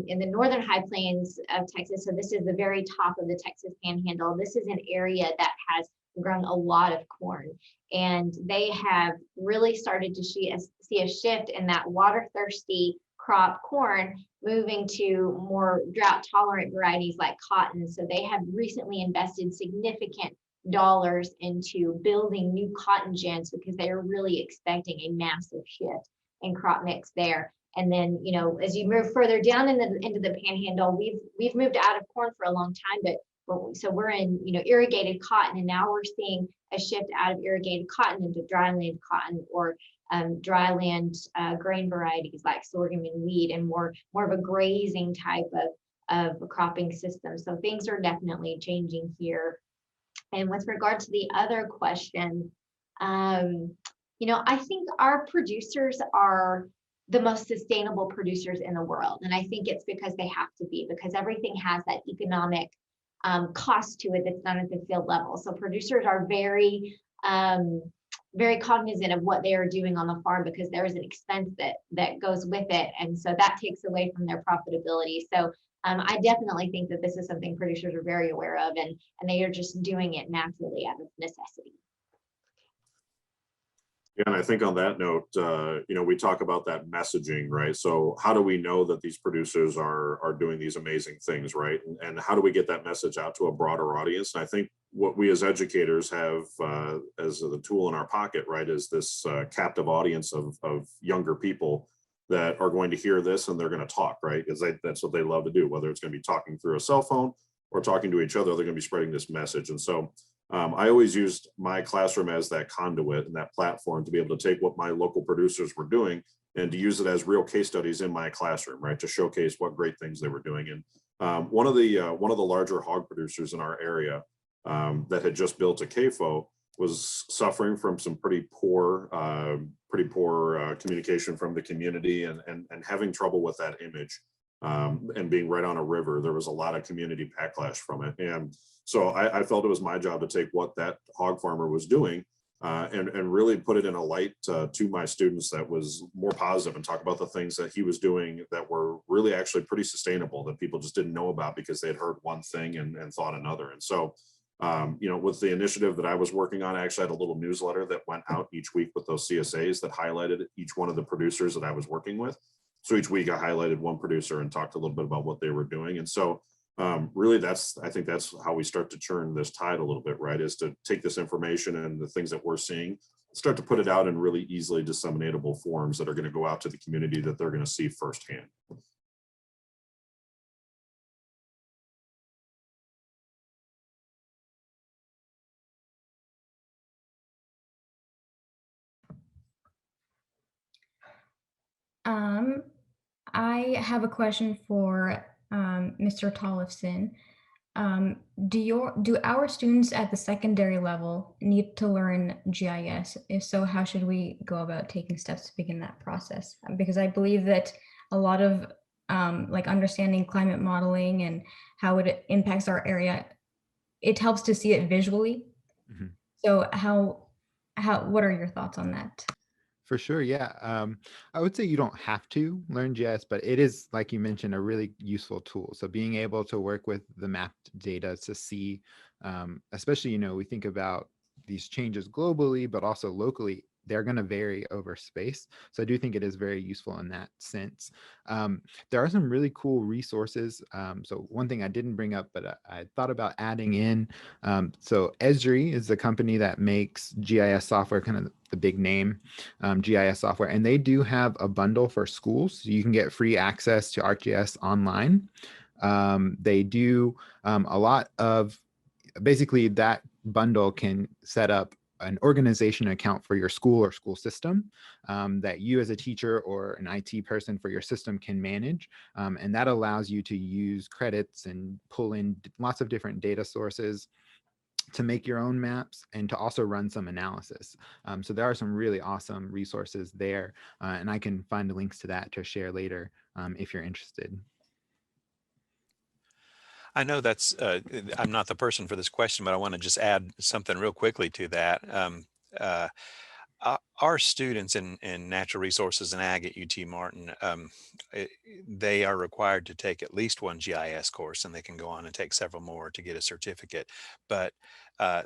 in the northern high plains of Texas, so this is the very top of the Texas Panhandle, this is an area that has grown a lot of corn, and they have really started to see a shift in that water thirsty crop corn moving to more drought tolerant varieties like cotton. So they have recently invested significant dollars into building new cotton gens because they are really expecting a massive shift in crop mix there. And then, you know, as you move further down into the Panhandle, we've moved out of corn for a long time, but so we're in, you know, irrigated cotton, and now we're seeing a shift out of irrigated cotton into dryland cotton or dryland grain varieties like sorghum and wheat, and more of a grazing type of cropping system. So things are definitely changing here. And with regard to the other question, you know, I think our producers are the most sustainable producers in the world. And I think it's because they have to be, because everything has that economic cost to it that's not at the field level. So producers are very cognizant of what they are doing on the farm because there is an expense that goes with it. And so that takes away from their profitability. So I definitely think that this is something producers are very aware of, and they are just doing it naturally out of necessity.
Yeah, and I think on that note, you know, we talk about that messaging, right? So how do we know that these producers are doing these amazing things, right? And how do we get that message out to a broader audience? And I think what we as educators have as the tool in our pocket, right, is this captive audience of younger people that are going to hear this and they're going to talk, right? Because that's what they love to do, whether it's going to be talking through a cell phone or talking to each other, they're going to be spreading this message. And so I always used my classroom as that conduit and that platform to be able to take what my local producers were doing and to use it as real case studies in my classroom, right, to showcase what great things they were doing. And one of the larger hog producers in our area that had just built a CAFO was suffering from some pretty poor communication from the community and having trouble with that image. And being right on a river, there was a lot of community backlash from it. And so I felt it was my job to take what that hog farmer was doing and really put it in a light to my students that was more positive, and talk about the things that he was doing that were really actually pretty sustainable that people just didn't know about because they had heard one thing and thought another. And so, you know, with the initiative that I was working on, I actually had a little newsletter that went out each week with those CSAs that highlighted each one of the producers that I was working with. So each week I highlighted one producer and talked a little bit about what they were doing. And so really I think that's how we start to churn this tide a little bit, right? Is to take this information and the things that we're seeing, start to put it out in really easily disseminatable forms that are going to go out to the community that they're going to see firsthand.
I have a question for Mr. Tollefson. Do our students at the secondary level need to learn GIS? If so, how should we go about taking steps to begin that process? Because I believe that a lot of like understanding climate modeling and how it impacts our area, it helps to see it visually. Mm-hmm. So what are your thoughts on that?
For sure, yeah. I would say you don't have to learn GIS, but it is, like you mentioned, a really useful tool. So being able to work with the mapped data to see, especially, you know, we think about these changes globally, but also locally, they're going to vary over space. So I do think it is very useful in that sense. There are some really cool resources. So one thing I didn't bring up, but I thought about adding in. So Esri is the company that makes GIS software, kind of the big name GIS software. And they do have a bundle for schools. So you can get free access to ArcGIS online. They do a lot of, basically that bundle can set up an organization account for your school or school system that you as a teacher or an IT person for your system can manage. And that allows you to use credits and pull in lots of different data sources to make your own maps and to also run some analysis. So there are some really awesome resources there, and I can find the links to that to share later if you're interested.
I know that's, I'm not the person for this question, but I want to just add something real quickly to that. Uh, our students in natural resources and ag at UT Martin, they are required to take at least one GIS course, and they can go on and take several more to get a certificate. But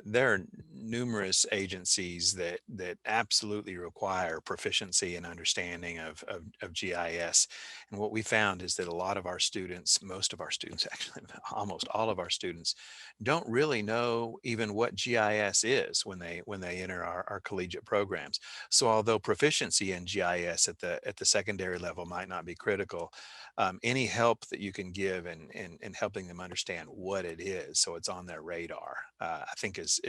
there are numerous agencies that absolutely require proficiency and understanding of GIS. And what we found is that a lot of our students, most of our students, actually almost all of our students, don't really know even what GIS is when they enter our collegiate programs. So although proficiency in GIS at the secondary level might not be critical, any help that you can give in helping them understand what it is, so it's on their radar, I think is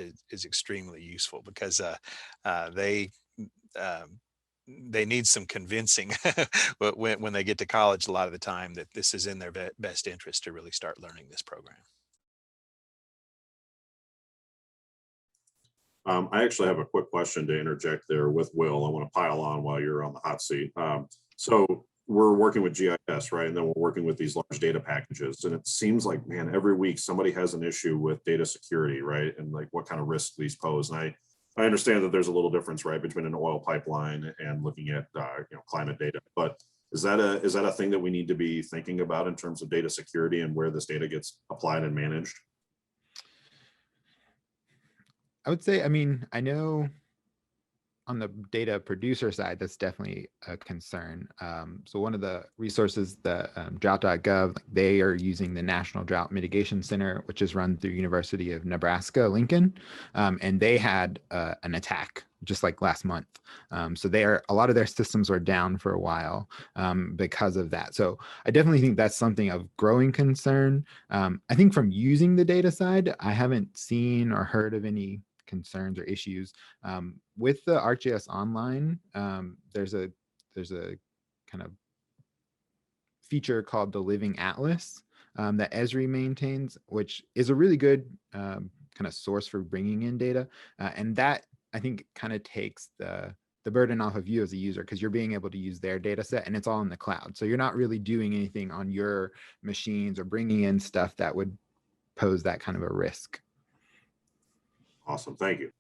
extremely useful, because they need some convincing when they get to college a lot of the time, that this is in their best interest to really start learning this program.
I actually have a quick question to interject there with Will. I want to pile on while you're on the hot seat. So we're working with GIS, right? And then we're working with these large data packages. And it seems like, man, every week somebody has an issue with data security, right? And like what kind of risk these pose. And I understand that there's a little difference, right, between an oil pipeline and looking at climate data. But is that a thing that we need to be thinking about in terms of data security and where this data gets applied and managed?
I would say, I mean, I know on the data producer side, that's definitely a concern. So one of the resources that drought.gov, they are using the National Drought Mitigation Center, which is run through University of Nebraska, Lincoln. And they had an attack just like last month. So a lot of their systems were down for a while because of that. So I definitely think that's something of growing concern. I think from using the data side, I haven't seen or heard of any concerns or issues. With the ArcGIS Online, there's a kind of feature called the Living Atlas that Esri maintains, which is a really good kind of source for bringing in data. And that, I think, kind of takes the burden off of you as a user, because you're being able to use their data set and it's all in the cloud. So you're not really doing anything on your machines or bringing in stuff that would pose that kind of a risk.
Awesome, thank you.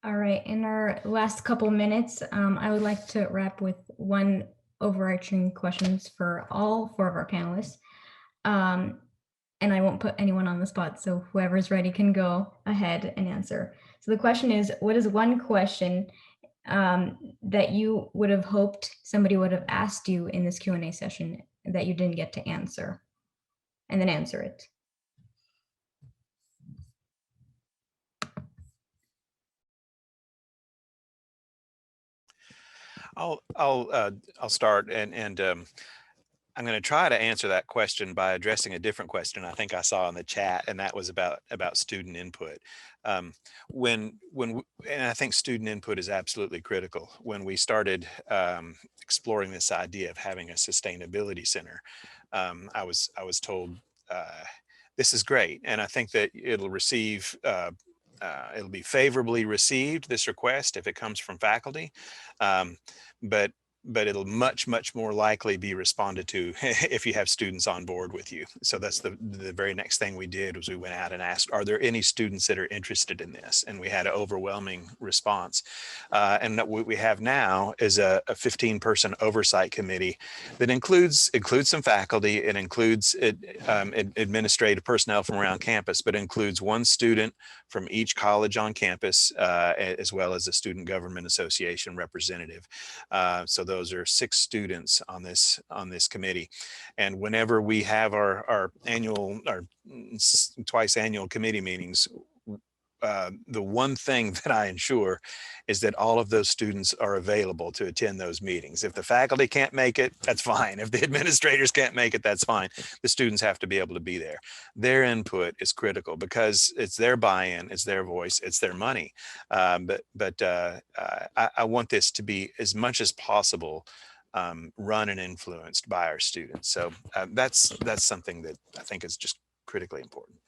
All right, in our last couple minutes, I would like to wrap with one overarching questions for all four of our panelists. And I won't put anyone on the spot, so whoever's ready can go ahead and answer. So the question is, what is one question that you would have hoped somebody would have asked you in this Q&A session that you didn't get to answer? And then answer it.
I'll start, and I'm going to try to answer that question by addressing a different question I think I saw in the chat, and that was about student input. And I think student input is absolutely critical. When we started exploring this idea of having a sustainability center, I was told this is great, and I think that it'll be favorably received, this request, if it comes from faculty, but it'll much more likely be responded to if you have students on board with you. So that's the very next thing we did, was we went out and asked, are there any students that are interested in this? And we had an overwhelming response. And what we have now is a 15-person oversight committee that includes some faculty. It includes administrative personnel from around campus, but includes one student from each college on campus, as well as a student government association representative. So those are 6 students on this committee. And whenever we have our twice annual committee meetings, the one thing that I ensure is that all of those students are available to attend those meetings. If the faculty can't make it, that's fine. If the administrators can't make it, that's fine. The students have to be able to be there. Their input is critical because it's their buy-in, it's their voice, it's their money. I want this to be as much as possible run and influenced by our students. So that's something that I think is just critically important.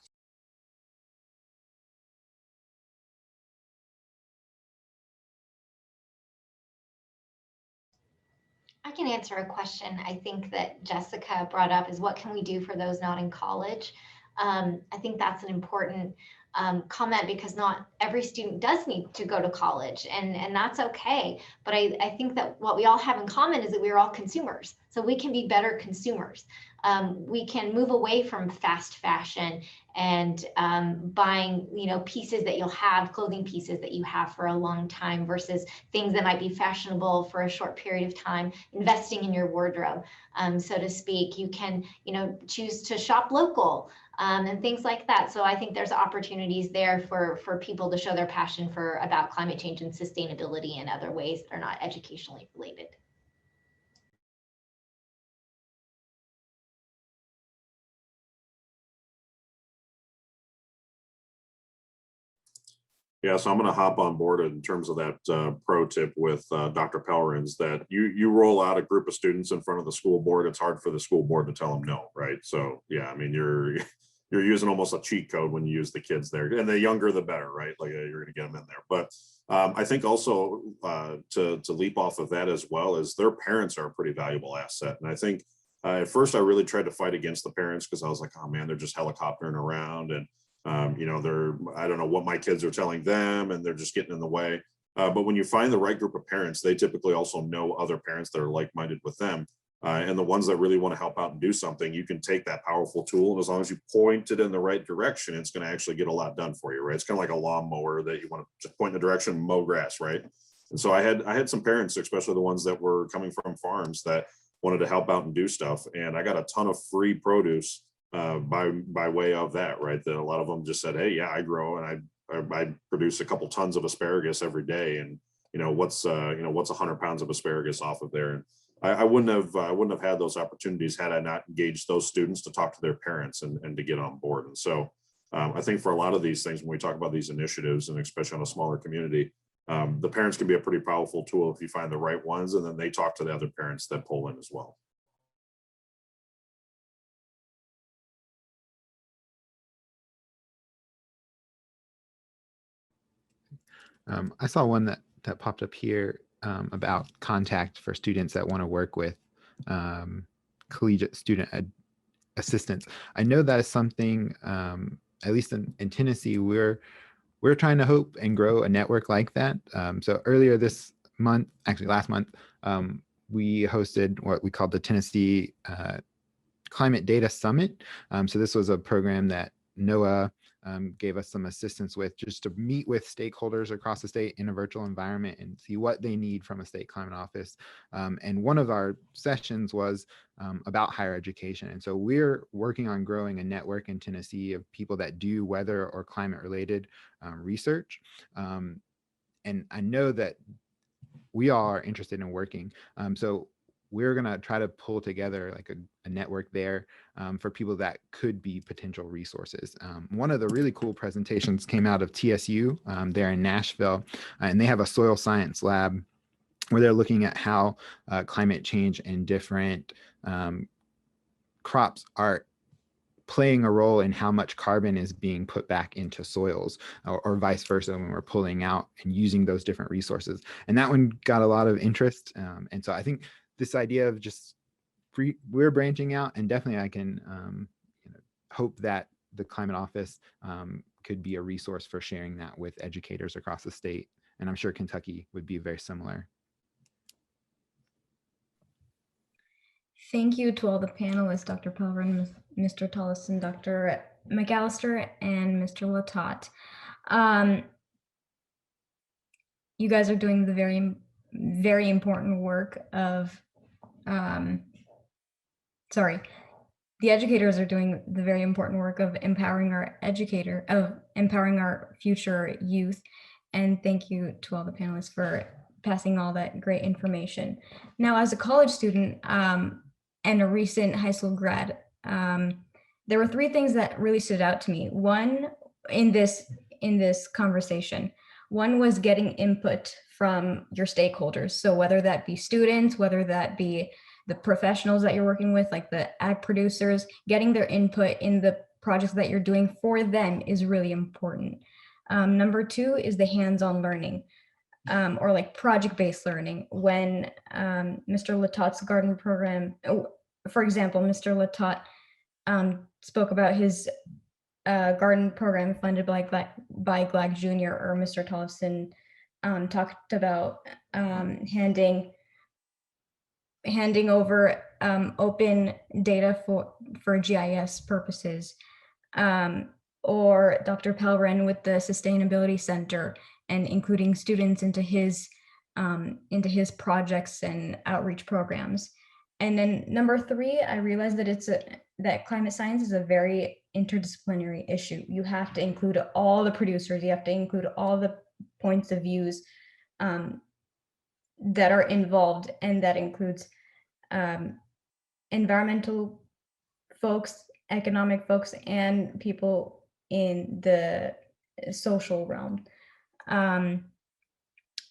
I can answer a question I think that Jessica brought up is what can we do for those not in college? I think that's an important comment because not every student does need to go to college and that's okay. But I think that what we all have in common is that we're all consumers. So we can be better consumers. We can move away from fast fashion and buying, pieces that you'll have, clothing pieces that you have for a long time versus things that might be fashionable for a short period of time, investing in your wardrobe, so to speak. You can, choose to shop local and things like that. So I think there's opportunities there for people to show their passion about climate change and sustainability in other ways that are not educationally related.
Yeah, so I'm going to hop on board in terms of that pro tip with Dr. Pelrins that you roll out a group of students in front of the school board. It's hard for the school board to tell them no, right? So yeah, I mean, you're using almost a cheat code when you use the kids there, and the younger the better, right? Like you're going to get them in there. But I think also to leap off of that as well is their parents are a pretty valuable asset, and I think at first I really tried to fight against the parents because I was like, oh man, they're just helicoptering around and. I don't know what my kids are telling them and they're just getting in the way. But when you find the right group of parents, they typically also know other parents that are like-minded with them. And the ones that really want to help out and do something, you can take that powerful tool. And as long as you point it in the right direction, it's going to actually get a lot done for you, right? It's kind of like a lawnmower that you want to just point in the direction and mow grass, right? And so I had some parents, especially the ones that were coming from farms that wanted to help out and do stuff. And I got a ton of free produce by way of that, right? That a lot of them just said, hey, yeah, I grow and I produce a couple tons of asparagus every day, and what's 100 pounds of asparagus off of there. And I wouldn't have had those opportunities had I not engaged those students to talk to their parents and to get on board. And so I think for a lot of these things, when we talk about these initiatives, and especially on a smaller community, the parents can be a pretty powerful tool if you find the right ones, and then they talk to the other parents that pull in as well.
I saw one that popped up here about contact for students that want to work with collegiate student assistants. I know that is something, at least in Tennessee, we're trying to hope and grow a network like that. So earlier this month, actually last month, we hosted what we called the Tennessee Climate Data Summit. So this was a program that NOAA gave us some assistance with, just to meet with stakeholders across the state in a virtual environment and see what they need from a state climate office. And one of our sessions was about higher education. And so we're working on growing a network in Tennessee of people that do weather or climate related research. And I know that we all are interested in working. So we're going to try to pull together like a network there for people that could be potential resources. One of the really cool presentations came out of TSU there in Nashville, and they have a soil science lab where they're looking at how climate change and different crops are playing a role in how much carbon is being put back into soils, or vice versa when we're pulling out and using those different resources. And that one got a lot of interest. And so I think this idea of just we're branching out, and definitely I can hope that the climate office could be a resource for sharing that with educators across the state. And I'm sure Kentucky would be very similar.
Thank you to all the panelists, Dr. Pelvin, Mr. Tollison, Dr. McAllister, and Mr. Latot. You guys are doing the very, very important work of, the educators are doing the very important work of empowering our future youth. And thank you to all the panelists for passing all that great information. Now, as a college student and a recent high school grad, there were three things that really stood out to me. One, in this conversation, one was getting input from your stakeholders. So whether that be students, whether that be the professionals that you're working with, like the ag producers, getting their input in the projects that you're doing for them is really important. Number two is the hands-on learning, or like project-based learning. When Mr. Latot's garden program, for example, Mr. Latot spoke about his garden program funded by GLAG Jr., or Mr. Tollefson talked about handing over open data for GIS purposes, or Dr. Pelren with the Sustainability Center and including students into his projects and outreach programs. And then number three, I realized that that climate science is a very interdisciplinary issue. You have to include all the producers, you have to include all the points of views that are involved, and that includes environmental folks, economic folks, and people in the social realm.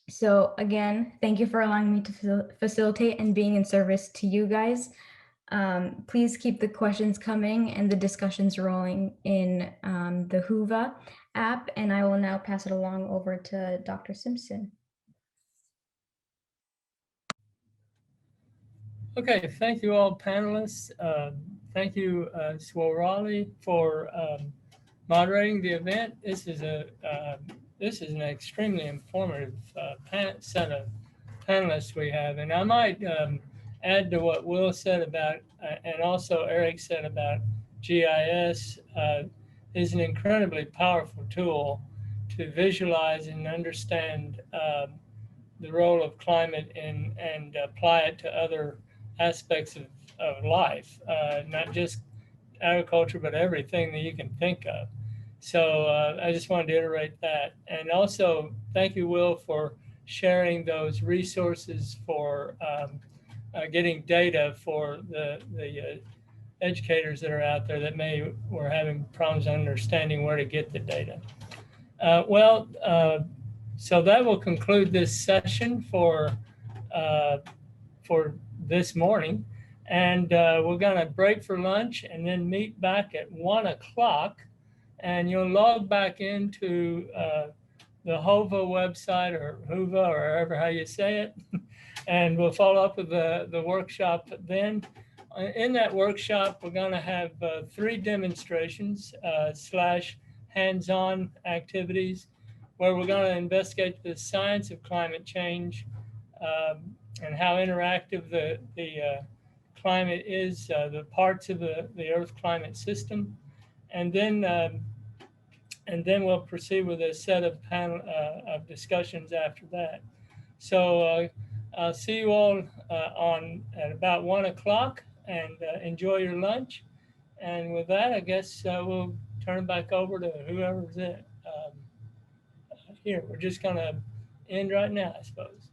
So again, thank you for allowing me to facilitate and being in service to you guys. Please keep the questions coming and the discussions rolling in the Whova app, and I will now pass it along over to Dr. Simpson.
Okay, thank you all panelists. Thank you, Swarali, for moderating the event. This is an extremely informative set of panelists we have, and I might add to what Will said about, and also Eric said about GIS, is an incredibly powerful tool to visualize and understand the role of climate and apply it to other aspects of life, not just agriculture, but everything that you can think of. So I just wanted to iterate that. And also, thank you, Will, for sharing those resources for getting data for the educators that are out there that were having problems understanding where to get the data. So that will conclude this session for this morning. And we're going to break for lunch and then meet back at 1 o'clock. And you'll log back into the HOVA website, or Whova, or however how you say it. And we'll follow up with the workshop then. In that workshop, we're going to have 3 demonstrations / hands-on activities, where we're going to investigate the science of climate change and how interactive the climate is, the parts of the Earth climate system. And then we'll proceed with a set of of discussions after that. So I'll see you all at about 1 o'clock, and enjoy your lunch. And with that, I guess we'll turn it back over to whoever's it. Here, we're just going to end right now, I suppose.